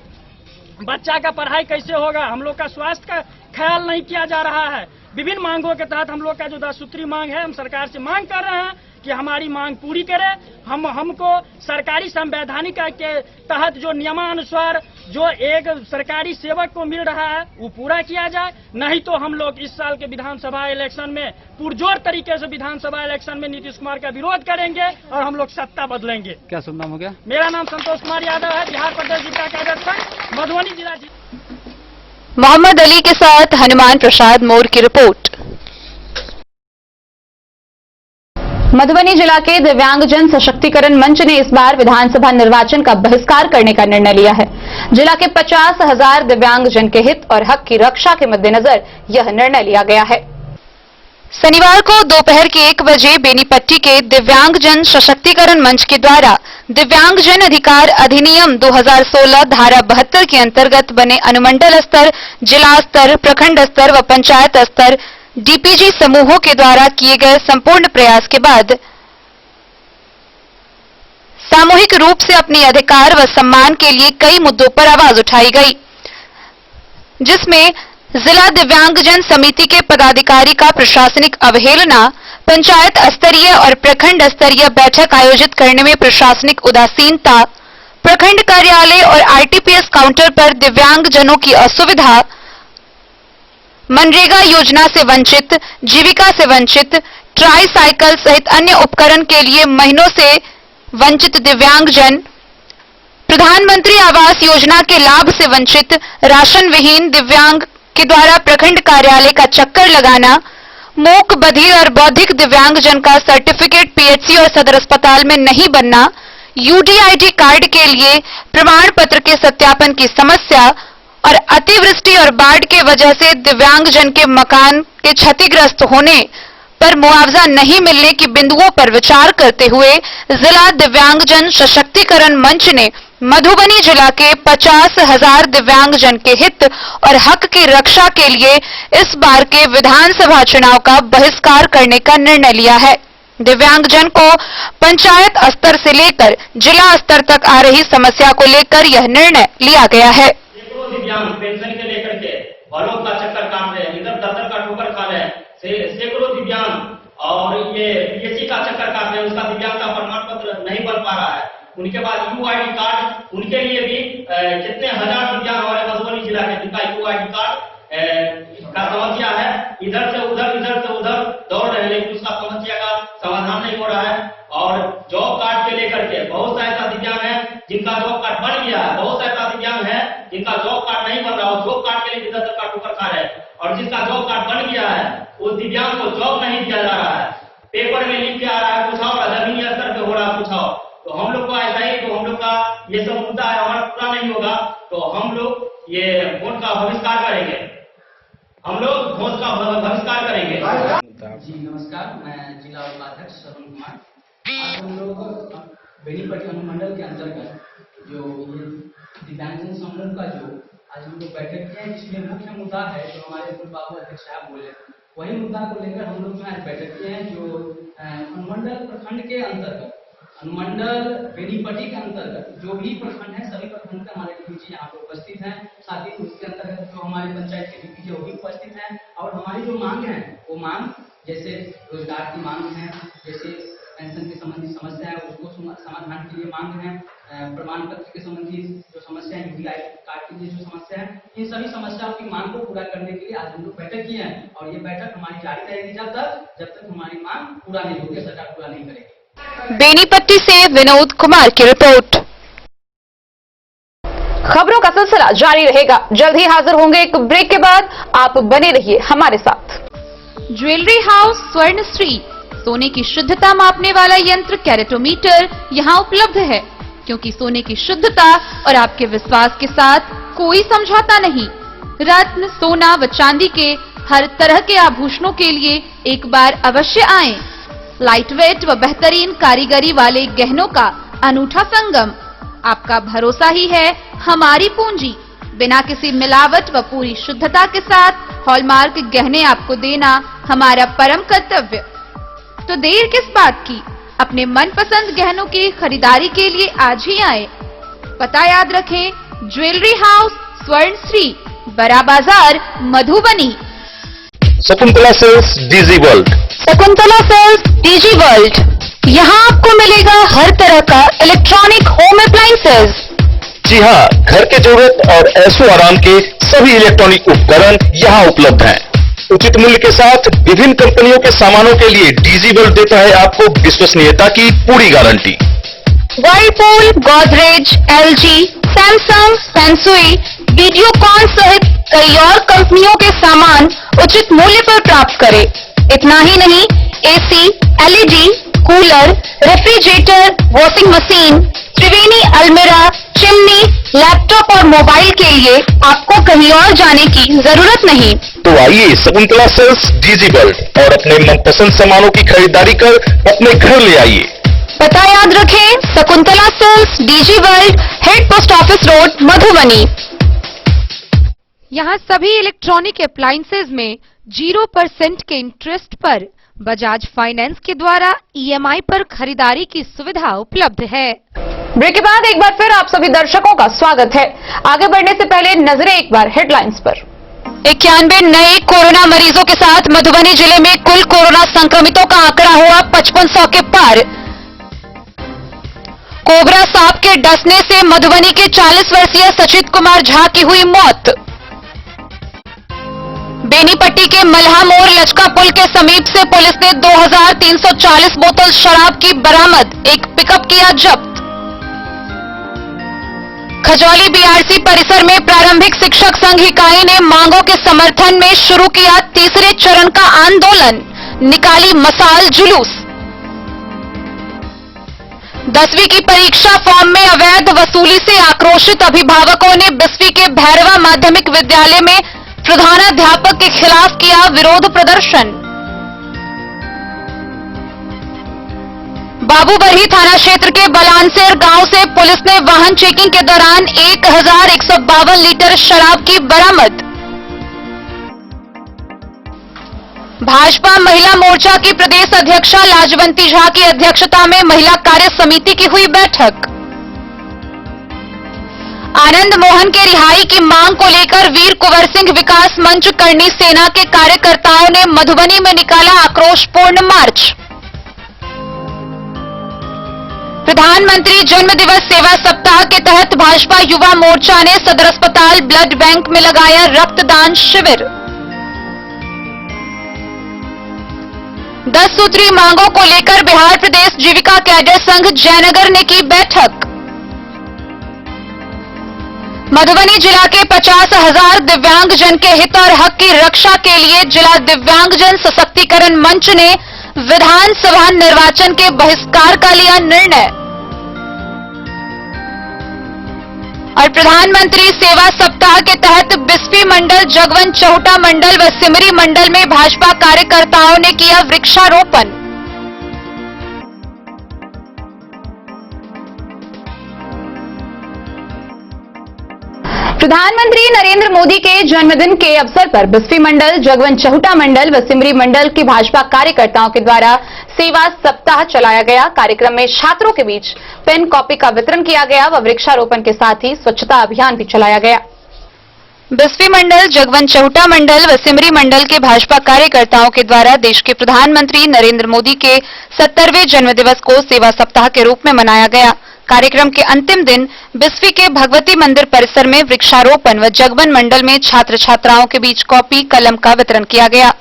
बच्चा का पढ़ाई कैसे होगा? हम लोग का स्वास्थ्य का ख्याल नहीं किया जा रहा है। विभिन्न मांगों के तहत हम लोग का जो 10 सूत्री मांग है, हम सरकार से मांग कर रहे हैं कि हमारी मांग पूरी करे। हमको सरकारी संवैधानिक के तहत जो नियमानुसार जो एक सरकारी सेवक को मिल रहा है वो पूरा किया जाए, नहीं तो हम लोग इस साल के विधानसभा इलेक्शन में पुरजोर तरीके से विधानसभा इलेक्शन में नीतीश कुमार का विरोध करेंगे और हम लोग सत्ता बदलेंगे। क्या शुभ नाम हो गया? मेरा नाम संतोष कुमार यादव है, बिहार प्रदेश जीविका कैडर संघ, मधुबनी जिला। मोहम्मद अली के साथ हनुमान प्रसाद मोर की रिपोर्ट। मधुबनी जिला के दिव्यांगजन सशक्तिकरण मंच ने इस बार विधानसभा निर्वाचन का बहिष्कार करने का निर्णय लिया है। जिला के 50,000 दिव्यांगजन के हित और हक की रक्षा के मद्देनजर यह निर्णय लिया गया है। शनिवार को दोपहर के 1 बजे बेनीपट्टी के दिव्यांगजन सशक्तिकरण मंच के द्वारा दिव्यांगजन अधिकार अधिनियम 2016 धारा 72 के अंतर्गत बने अनुमंडल स्तर, जिला स्तर, प्रखंड स्तर व पंचायत स्तर डीपीजी समूहों के द्वारा किए गए संपूर्ण प्रयास के बाद सामूहिक रूप से अपने अधिकार व सम्मान के लिए कई मुद्दों पर आवाज उठाई गई, जिसमें जिला दिव्यांगजन समिति के पदाधिकारी का प्रशासनिक अवहेलना, पंचायत स्तरीय और प्रखंड स्तरीय बैठक आयोजित करने में प्रशासनिक उदासीनता, प्रखंड कार्यालय और आरटीपीएस काउंटर पर दिव्यांगजनों की असुविधा, मनरेगा योजना से वंचित, जीविका से वंचित, ट्राई साइकिल सहित अन्य उपकरण के लिए महीनों से वंचित दिव्यांगजन, प्रधानमंत्री आवास योजना के लाभ से वंचित, राशन विहीन दिव्यांग के द्वारा प्रखंड कार्यालय का चक्कर लगाना, मूक, बधिर और बौद्धिक दिव्यांगजन का सर्टिफिकेट पीएचसी और सदर अस्पताल में नहीं बनना, यूडीआईडी कार्ड के लिए प्रमाण पत्र के सत्यापन की समस्या और अतिवृष्टि और बाढ़ के वजह से दिव्यांगजन के मकान के क्षतिग्रस्त होने पर मुआवजा नहीं मिलने की बिंदुओं पर विचार करते हुए जिला दिव्यांगजन सशक्तिकरण मंच ने मधुबनी जिला के 50,000 दिव्यांगजन के हित और हक की रक्षा के लिए इस बार के विधानसभा चुनाव का बहिष्कार करने का निर्णय लिया है। दिव्यांगजन को पंचायत स्तर से लेकर जिला स्तर तक आ रही समस्या को लेकर यह निर्णय लिया गया है। दिव्यांग पेंशन के लेकर के बलों का चक्कर काट रहे हैं, इधर दफ्तर का ठोकर खा रहे हैं, सैकड़ों दिव्यांग और ये पीएचसी का चक्कर काट रहे हैं, उसका दिव्यांग का प्रमाण पत्र नहीं बन पा रहा है। उनके बाद यूआईडी कार्ड, उनके लिए भी कितने हजार दिव्यांग हमारे मधुबनी जिला के जिनका यूआईडी कार्ड का समस्या है, इधर से उधर दौड़ रहे हैं, लेकिन उसका समस्या का समाधान नहीं हो रहा है। और जॉब कार्ड के लेकर के बहुत सारे ऐसा दिव्यांग है जिनका जॉब कार्ड बन गया है, बहुत सारे ऐसा दिव्यांग है जिनका जॉब कार्ड नहीं बन रहा, और जॉब कार्ड के लिए दफ्तर का ठोकर खा रहे हैं। और जिसका जॉब कार्ड बन गया है उस दिव्यांग को जॉब नहीं दिया जा रहा है, पेपर में लिख के आ रहा है कुछ और, जमीनी स्तर पे हो रहा है कुछ और। तो हम लोग को ऐसा ही, तो हम लोग का ये सब मुद्दा है, हमारा पूरा नहीं होगा तो हम लोग ये वोट का बहिष्कार करेंगे, हम लोग वोट का बहिष्कार करेंगे। जी नमस्कार, मैं जिला उपाध्यक्ष श्रवण कुमार। आज हम लोग बेनीपट्टी अनुमंडल के अंतर्गत जो ये दिव्यांगजन समूह का जो आज हम लोग बैठक किए हैं, जिसमें मुख्य मुद्दा है जो हमारे बाबू अध्यक्ष साहब बोले, वही मुद्दा को लेकर हम लोग आज बैठक किए हैं। जो अनुमंडल प्रखंड के अंतर्गत, अनुमंडल बेनीपट्टी के अंतर्गत जो भी प्रखंड है, सभी प्रखंड के हमारे डीपीजी यहाँ पे उपस्थित हैं, साथ ही उसके अंतर्गत जो हमारे पंचायत के डीपीजी वो भी उपस्थित हैं, और हमारी जो मांग है वो मांग जैसे रोजगार की मांग है, जैसे पेंशन के संबंधी समस्या है उसको समाधान के लिए मांग है, प्रमाण पत्र के संबंधी जो समस्या है, यूपीआई कार्ड के लिए जो समस्या है, इन सभी समस्याओं की मांग को पूरा करने के लिए आज हम लोग बैठक किए हैं और ये बैठक हमारी जारी रहेगी जब तक हमारी मांग पूरा नहीं होगी, सरकार पूरा नहीं करेगी। बेनीपट्टी से विनोद कुमार की रिपोर्ट। खबरों का सिलसिला जारी रहेगा, जल्द ही हाजिर होंगे एक ब्रेक के बाद, आप बने रहिए हमारे साथ। ज्वेलरी हाउस स्वर्णश्री, सोने की शुद्धता मापने वाला यंत्र कैरेटोमीटर यहां उपलब्ध है, क्योंकि सोने की शुद्धता और आपके विश्वास के साथ कोई समझौता नहीं। रत्न, सोना व चांदी के हर तरह के आभूषणों के लिए एक बार अवश्य आएं। लाइट वेट व बेहतरीन कारीगरी वाले गहनों का अनूठा संगम, आपका भरोसा ही है हमारी पूंजी। बिना किसी मिलावट व पूरी शुद्धता के साथ हॉलमार्क गहने आपको देना हमारा परम कर्तव्य। तो देर किस बात की, अपने मनपसंद गहनों की खरीदारी के लिए आज ही आए। पता याद रखें, jewellery house Swarnashri, Bada Bazar, Madhubani. Shakuntala sales digi world. Shakuntala sales digi world, यहाँ आपको मिलेगा हर तरह का इलेक्ट्रॉनिक होम अप्लायंसेज। जी हाँ, घर के जरूरत और ऐशो आराम के सभी इलेक्ट्रॉनिक उपकरण यहाँ उपलब्ध हैं। उचित मूल्य के साथ विभिन्न कंपनियों के सामानों के लिए डीजी वर्ल्ड देता है आपको विश्वसनीयता की पूरी गारंटी। वर्लपूल, गोदरेज, एलजी, सैमसंग, सैमसुई, वीडियोकॉन सहित कई और कंपनियों के सामान उचित मूल्य पर प्राप्त करें। इतना ही नहीं, AC, LED, cooler, refrigerator, washing machine, Triveni अलमीरा, चिमनी, लैपटॉप और मोबाइल के लिए आपको कहीं और जाने की जरूरत नहीं। तो आइए शकुंतला सेल्स डीजी वर्ल्ड और अपने मनपसंद सामानों की खरीदारी कर अपने घर ले आइए। पता याद रखें, Shakuntala sales digi world, head post office road, Madhubani. यहाँ सभी इलेक्ट्रॉनिक अप्लायंसेज में 0% के इंटरेस्ट पर बजाज फाइनेंस के द्वारा ईएमआई पर खरीदारी की सुविधा उपलब्ध है। ब्रेक के बाद एक बार फिर आप सभी दर्शकों का स्वागत है। आगे बढ़ने से पहले नजरें एक बार हेडलाइंस पर। 91 नए कोरोना मरीजों के साथ मधुबनी जिले में कुल कोरोना संक्रमितों का आंकड़ा हुआ 5500 के पार। कोबरा सांप के डसने से मधुबनी के 40 वर्षीय सचित कुमार झा की हुई मौत। बेनीपट्टी के मल्हा मोड़ लचका पुल के समीप से पुलिस ने 2340 बोतल शराब की बरामद, एक पिकअप किया जब्त। खजौली बीआरसी परिसर में प्रारंभिक शिक्षक संघ इकाई ने मांगों के समर्थन में शुरू किया तीसरे चरण का आंदोलन, निकाली मसाल जुलूस। 10वीं की परीक्षा फॉर्म में अवैध वसूली से आक्रोशित अभिभावकों ने बिस्फी के भैरवा माध्यमिक विद्यालय में प्रधानाध्यापक के खिलाफ किया विरोध प्रदर्शन। बाबूबरही थाना क्षेत्र के बलानसेर गांव से पुलिस ने वाहन चेकिंग के दौरान 1152 लीटर शराब की बरामद। भाजपा महिला मोर्चा की प्रदेश अध्यक्षा लाजवंती झा की अध्यक्षता में महिला कार्य समिति की हुई बैठक। आनंद मोहन के रिहाई की मांग को लेकर वीर कुंवर सिंह विकास मंच करनी सेना के कार्यकर्ताओं ने मधुबनी में निकाला आक्रोशपूर्ण मार्च। प्रधानमंत्री जन्म दिवस सेवा सप्ताह के तहत भाजपा युवा मोर्चा ने सदर अस्पताल ब्लड बैंक में लगाया रक्तदान शिविर। 10 सूत्री मांगों को लेकर बिहार प्रदेश जीविका कैडर संघ जयनगर ने की बैठक। मधुबनी जिला के 50,000 दिव्यांगजन के हित और हक की रक्षा के लिए जिला दिव्यांगजन सशक्तिकरण मंच ने विधानसभा निर्वाचन के बहिष्कार का लिया निर्णय। और प्रधानमंत्री सेवा सप्ताह के तहत बिस्फी मंडल, जगवन चौटा मंडल व सिमरी मंडल में भाजपा कार्यकर्ताओं ने किया वृक्षारोपण। प्रधानमंत्री नरेंद्र मोदी के जन्मदिन के अवसर पर बिस्फी मंडल, जगवन चहुटा मंडल व सिमरी मंडल के भाजपा कार्यकर्ताओं के द्वारा सेवा सप्ताह चलाया गया। कार्यक्रम में छात्रों के बीच पेन कॉपी का वितरण किया गया व वृक्षारोपण के साथ ही स्वच्छता अभियान भी चलाया गया। बिस्फी मंडल, जगवन चहुटा मंडल व सिमरी मंडल के भाजपा कार्यकर्ताओं के द्वारा देश के प्रधानमंत्री नरेंद्र मोदी के 70वें जन्मदिवस को सेवा सप्ताह के रूप में मनाया गया। कार्यक्रम के अंतिम दिन बिस्फी के भगवती मंदिर परिसर में वृक्षारोपण व जगवन मंडल में छात्र छात्राओं के बीच कॉपी कलम का वितरण किया गया।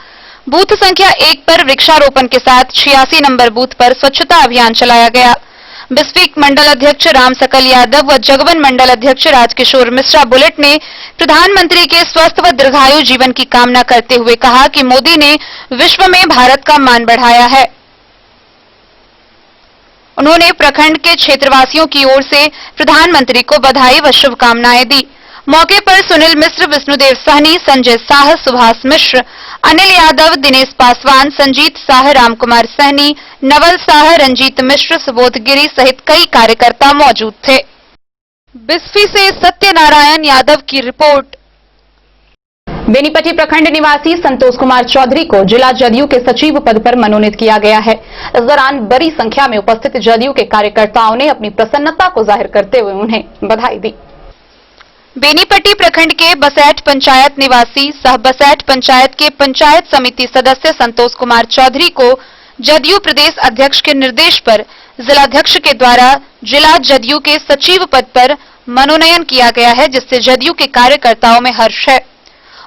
बूथ संख्या 1 पर वृक्षारोपण के साथ 86 नंबर बूथ पर स्वच्छता अभियान चलाया गया। बिस्फी मंडल अध्यक्ष राम सकल यादव व जगवन मंडल अध्यक्ष राजकिशोर मिश्रा बुलेट ने प्रधानमंत्री के स्वस्थ व दीर्घायु जीवन की कामना करते हुए कहा कि मोदी ने विश्व में भारत का मान बढ़ाया है। उन्होंने प्रखंड के क्षेत्रवासियों की ओर से प्रधानमंत्री को बधाई व शुभकामनाएं दी। मौके पर सुनील मिश्र, विष्णुदेव सहनी, संजय साह, सुभाष मिश्र, अनिल यादव, दिनेश पासवान, संजीत साह, रामकुमार सहनी, नवल साह, रंजीत मिश्र, सुबोध गिरी सहित कई कार्यकर्ता मौजूद थे। बिस्फी से सत्यनारायण यादव की रिपोर्ट। बेनीपट्टी प्रखंड निवासी संतोष कुमार चौधरी को जिला जदयू के सचिव पद पर मनोनीत किया गया है। इस दौरान बड़ी संख्या में उपस्थित जदयू के कार्यकर्ताओं ने अपनी प्रसन्नता को जाहिर करते हुए उन्हें बधाई दी। बेनीपट्टी प्रखंड के बसैठ पंचायत निवासी सह बसैठ पंचायत के पंचायत समिति सदस्य संतोष कुमार चौधरी को जदयू प्रदेश अध्यक्ष के निर्देश पर जिलाध्यक्ष के द्वारा जिला जदयू के सचिव पद पर मनोनयन किया गया है, जिससे जदयू के कार्यकर्ताओं में हर्ष है।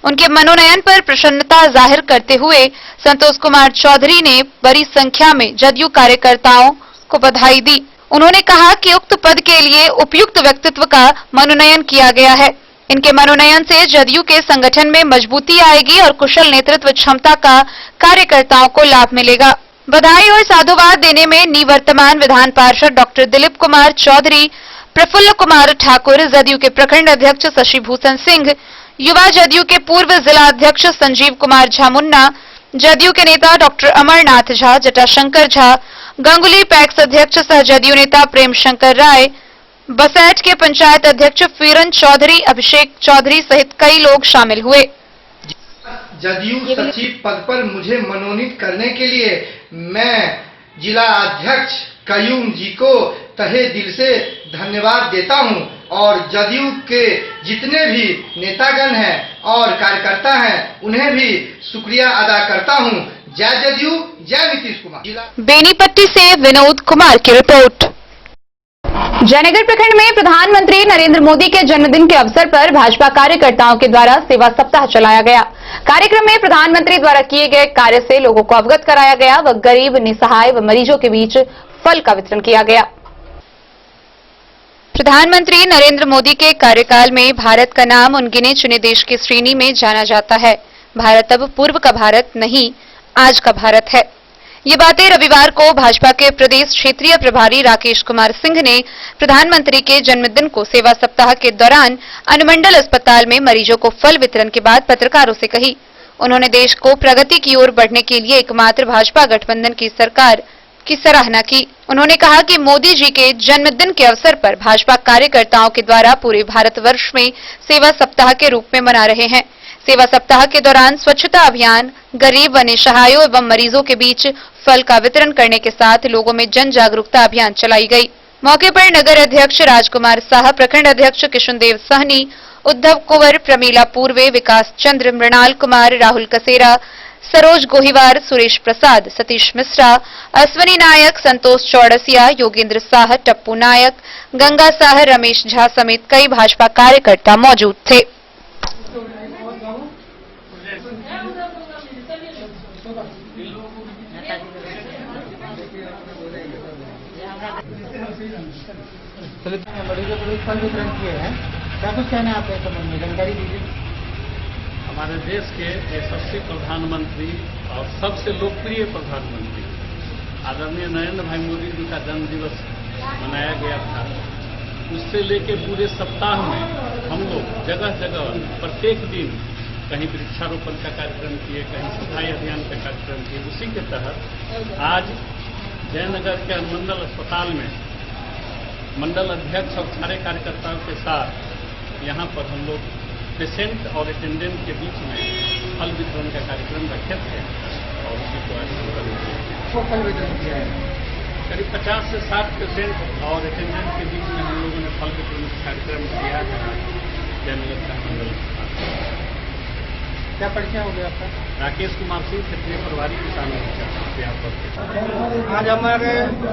उनके मनोनयन पर प्रसन्नता जाहिर करते हुए संतोष कुमार चौधरी ने बड़ी संख्या में जदयू कार्यकर्ताओं को बधाई दी। उन्होंने कहा कि उक्त पद के लिए उपयुक्त व्यक्तित्व का मनोनयन किया गया है। इनके मनोनयन से जदयू के संगठन में मजबूती आएगी और कुशल नेतृत्व क्षमता का कार्यकर्ताओं को लाभ मिलेगा। बधाई और साधुवाद देने में निवर्तमान विधान पार्षद डॉक्टर दिलीप कुमार चौधरी, प्रफुल्ल कुमार ठाकुर, जदयू के प्रखंड अध्यक्ष शशि भूषण सिंह, युवा जदयू के पूर्व जिला अध्यक्ष संजीव कुमार झा मुन्ना, जदयू के नेता डॉक्टर अमरनाथ झा, जटाशंकर झा, गंगुली पैक्स अध्यक्ष सह जदयू नेता प्रेम शंकर राय, बसैठ के पंचायत अध्यक्ष फीरन चौधरी, अभिषेक चौधरी सहित कई लोग शामिल हुए। जदयू सचिव पद पर मुझे मनोनीत करने के लिए मैं जिला अध्यक्ष कयूम जी को तहे दिल से धन्यवाद देता हूं और जदयू के जितने भी नेतागण हैं और कार्यकर्ता हैं उन्हें भी शुक्रिया अदा करता हूं। जय जदयू, जय नीतीश कुमार। बेनीपट्टी से विनोद कुमार की रिपोर्ट। जयनगर प्रखंड में प्रधानमंत्री नरेंद्र मोदी के जन्मदिन के अवसर पर भाजपा कार्यकर्ताओं के द्वारा सेवा सप्ताह चलाया गया। कार्यक्रम में प्रधानमंत्री द्वारा किए गए कार्य से लोगों को अवगत कराया गया व गरीब, निसहाय व मरीजों के बीच फल का वितरण किया गया। प्रधानमंत्री नरेंद्र मोदी के कार्यकाल में भारत का नाम उन गिने चुने देश की श्रेणी में जाना जाता है। भारत अब पूर्व का भारत नहीं, आज का भारत है। ये बातें रविवार को भाजपा के प्रदेश क्षेत्रीय प्रभारी राकेश कुमार सिंह ने प्रधानमंत्री के जन्मदिन को सेवा सप्ताह के दौरान अनुमंडल अस्पताल में मरीजों को फल वितरण के बाद पत्रकारों से कही। उन्होंने देश को प्रगति की ओर बढ़ने के लिए एकमात्र भाजपा गठबंधन की सरकार की सराहना की। उन्होंने कहा कि मोदी जी के जन्मदिन के अवसर पर भाजपा कार्यकर्ताओं के द्वारा पूरे भारतवर्ष में सेवा सप्ताह के रूप में मना रहे हैं। सेवा सप्ताह के दौरान स्वच्छता अभियान, गरीब व निसहायों एवं मरीजों के बीच फल का वितरण करने के साथ लोगों में जन जागरूकता अभियान चलाई गई। मौके पर नगर अध्यक्ष राजकुमार साह, प्रखंड अध्यक्ष किशुनदेव सहनी, उद्धव कुंवर, प्रमीला पूर्वे, विकास चंद्र, मृणाल कुमार, राहुल कसेरा, सरोज गोहिवार, सुरेश प्रसाद, सतीश मिश्रा, अश्वनी नायक, संतोष चौड़सिया, योगेंद्र साह, टप्पू नायक, गंगा साह, रमेश झा समेत कई भाजपा कार्यकर्ता मौजूद थे। मरीजों को फल वितरण किए हैं, क्या कुछ कहना है आपके संबंध में, जानकारी दीजिए। हमारे देश के यशस्वी प्रधानमंत्री और सबसे लोकप्रिय प्रधानमंत्री आदरणीय नरेंद्र भाई मोदी जी का जन्म दिवस मनाया गया था। उससे लेके पूरे सप्ताह में हम लोग जगह जगह प्रत्येक दिन कहीं वृक्षारोपण का कार्यक्रम किए, कहीं सफाई अभियान का कार्यक्रम किए। उसी के तहत आज जयनगर के अनुमंडल अस्पताल में मंडल अध्यक्ष और सारे कार्यकर्ताओं के साथ यहाँ पर हम लोग पेशेंट और अटेंडेंट के बीच में फल वितरण का कार्यक्रम रखे थे और उसी को आज फल वितरण किया है। करीब 50 से 60 पेशेंट और अटेंडेंट के बीच में हम लोगों ने फल वितरण कार्यक्रम किया है जयनगर का मंडल। क्या परिचय हो गया आपका? राकेश कुमार सिंह, क्षेत्रीय प्रभारी किसान मोर्चा। आज हमारे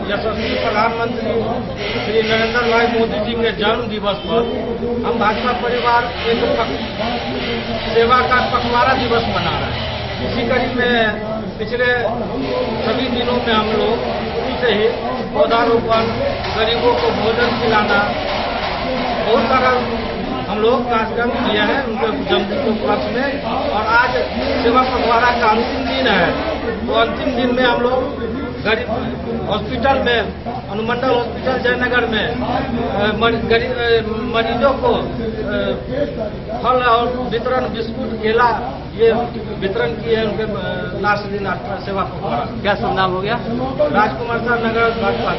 यशस्वी प्रधानमंत्री श्री नरेंद्र भाई मोदी जी के जन्म दिवस पर हम भाजपा परिवार एक सेवा का पखवाड़ा दिवस मना रहे हैं। इसी कड़ी में पिछले सभी दिनों में हम लोग से ही पौधारोपण, गरीबों को भोजन खिलाना, बहुत सारा हम लोग कार्यक्रम किए हैं उनके जन्मदिन के उपलक्ष्य में। और आज सेवा पखवाड़ा का अंतिम दिन है, तो अंतिम दिन में हम लोग गरीब हॉस्पिटल में, अनुमंडल हॉस्पिटल जयनगर में मरीजों को फल और वितरण, बिस्कुट, केला ये वितरण किए हैं उनके लास्ट दिन सेवा पखवाड़ा। क्या शुभ नाम हो गया? राजकुमार साहब, नगर भाजपा।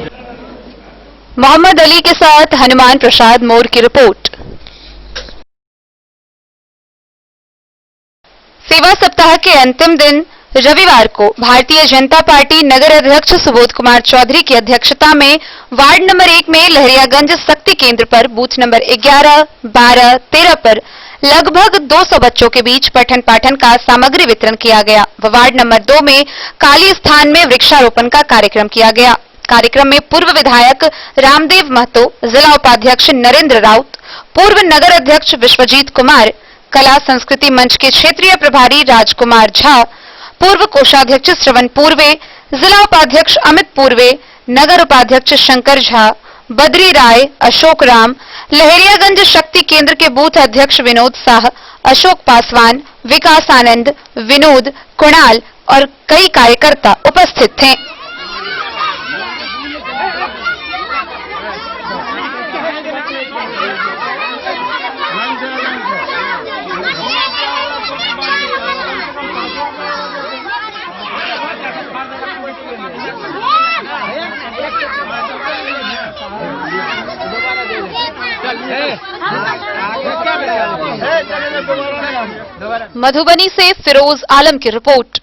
मोहम्मद अली के साथ हनुमान प्रसाद मोर की रिपोर्ट। सेवा सप्ताह के अंतिम दिन रविवार को भारतीय जनता पार्टी नगर अध्यक्ष सुबोध कुमार चौधरी की अध्यक्षता में वार्ड नंबर 1 में लहरियागंज शक्ति केंद्र पर बूथ नंबर 11, 12, 13 पर लगभग 200 बच्चों के बीच पठन पाठन का सामग्री वितरण किया गया। वार्ड नंबर 2 में काली स्थान में वृक्षारोपण का कार्यक्रम किया गया। कार्यक्रम में पूर्व विधायक रामदेव महतो, जिला उपाध्यक्ष नरेंद्र राउत, पूर्व नगर अध्यक्ष विश्वजीत कुमार, कला संस्कृति मंच के क्षेत्रीय प्रभारी राजकुमार झा, पूर्व कोषाध्यक्ष श्रवण पूर्वे, जिला उपाध्यक्ष अमित पूर्वे, नगर उपाध्यक्ष शंकर झा, बद्री राय, अशोक राम, लहरियागंज शक्ति केंद्र के बूथ अध्यक्ष विनोद शाह, अशोक पासवान, विकास आनंद, विनोद, कुणाल और कई कार्यकर्ता उपस्थित थे। मधुबनी से फिरोज आलम की रिपोर्ट।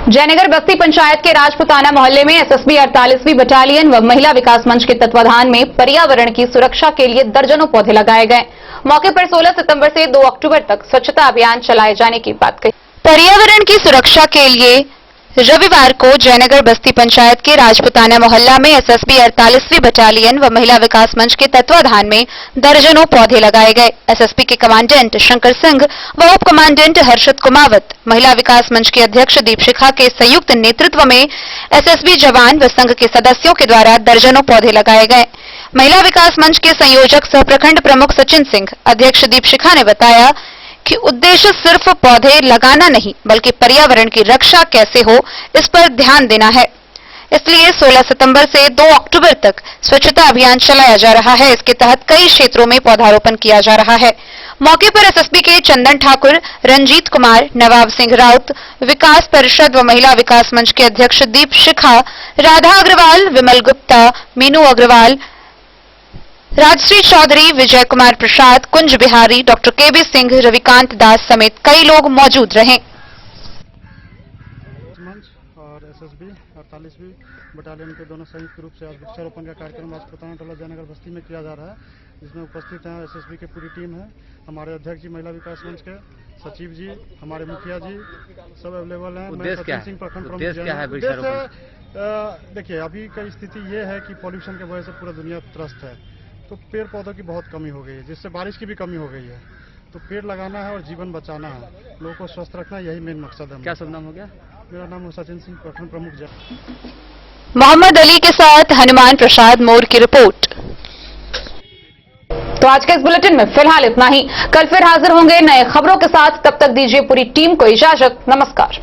जयनगर बस्ती पंचायत के राजपुताना मोहल्ले में एसएसबी 48वीं बटालियन व महिला विकास मंच के तत्वाधान में पर्यावरण की सुरक्षा के लिए दर्जनों पौधे लगाए गए। मौके पर 16 सितंबर से 2 अक्टूबर तक स्वच्छता अभियान चलाए जाने की बात कही। पर्यावरण की सुरक्षा के लिए रविवार को जयनगर बस्ती पंचायत के राजपुताना मोहल्ला में एसएसबी 48वीं बटालियन व महिला विकास मंच के तत्वाधान में दर्जनों पौधे लगाए गए। एसएसबी के कमांडेंट शंकर सिंह व उप कमांडेंट हर्षद कुमावत, महिला विकास मंच के अध्यक्ष दीपशिखा के संयुक्त नेतृत्व में एसएसबी जवान व संघ के सदस्यों के द्वारा दर्जनों पौधे लगाए गए। महिला विकास मंच के संयोजक सह प्रखंड प्रमुख सचिन सिंह, अध्यक्ष दीपशिखा ने बताया कि उद्देश्य सिर्फ पौधे लगाना नहीं बल्कि पर्यावरण की रक्षा कैसे हो इस पर ध्यान देना है। इसलिए 16 सितंबर से 2 अक्टूबर तक स्वच्छता अभियान चलाया जा रहा है। इसके तहत कई क्षेत्रों में पौधारोपण किया जा रहा है। मौके पर एसएसबी के चंदन ठाकुर, रंजीत कुमार, नवाब सिंह राउत, विकास परिषद व महिला विकास मंच के अध्यक्ष दीपशिखा, राधा अग्रवाल, विमल गुप्ता, मीनू अग्रवाल, राजश्री चौधरी, विजय कुमार प्रसाद, कुंज बिहारी, डॉक्टर केबी सिंह, रविकांत दास समेत कई लोग मौजूद रहे। मंच और एसएसबी 48वीं बटालियन के दोनों संयुक्त रूप से आज वृक्षारोपण का कार्यक्रम राजपुताना टोला जयनगर बस्ती में किया जा रहा है, जिसमें उपस्थित हैं एसएसबी की पूरी टीम है, हमारे अध्यक्ष जी महिला विकास मंच के, सचिव जी, हमारे मुखिया जी सब अवेलेबल हैं। उद्देश्य क्या है? देखिए, अभी का स्थिति ये है कि पॉल्यूशन की वजह से पूरा दुनिया त्रस्त है, तो पेड़ पौधों की बहुत कमी हो गई है, जिससे बारिश की भी कमी हो गई है। तो पेड़ लगाना है और जीवन बचाना है, लोगों को स्वस्थ रखना, यही मेन मकसद है। क्या सब नाम हो गया? मेरा नाम सचिन सिंह, प्रखंड प्रमुख। मोहम्मद अली के साथ हनुमान प्रसाद मोर की रिपोर्ट। तो आज के इस बुलेटिन में फिलहाल इतना ही। कल फिर हाजिर होंगे नए खबरों के साथ। तब तक दीजिए पूरी टीम को इजाजत। नमस्कार।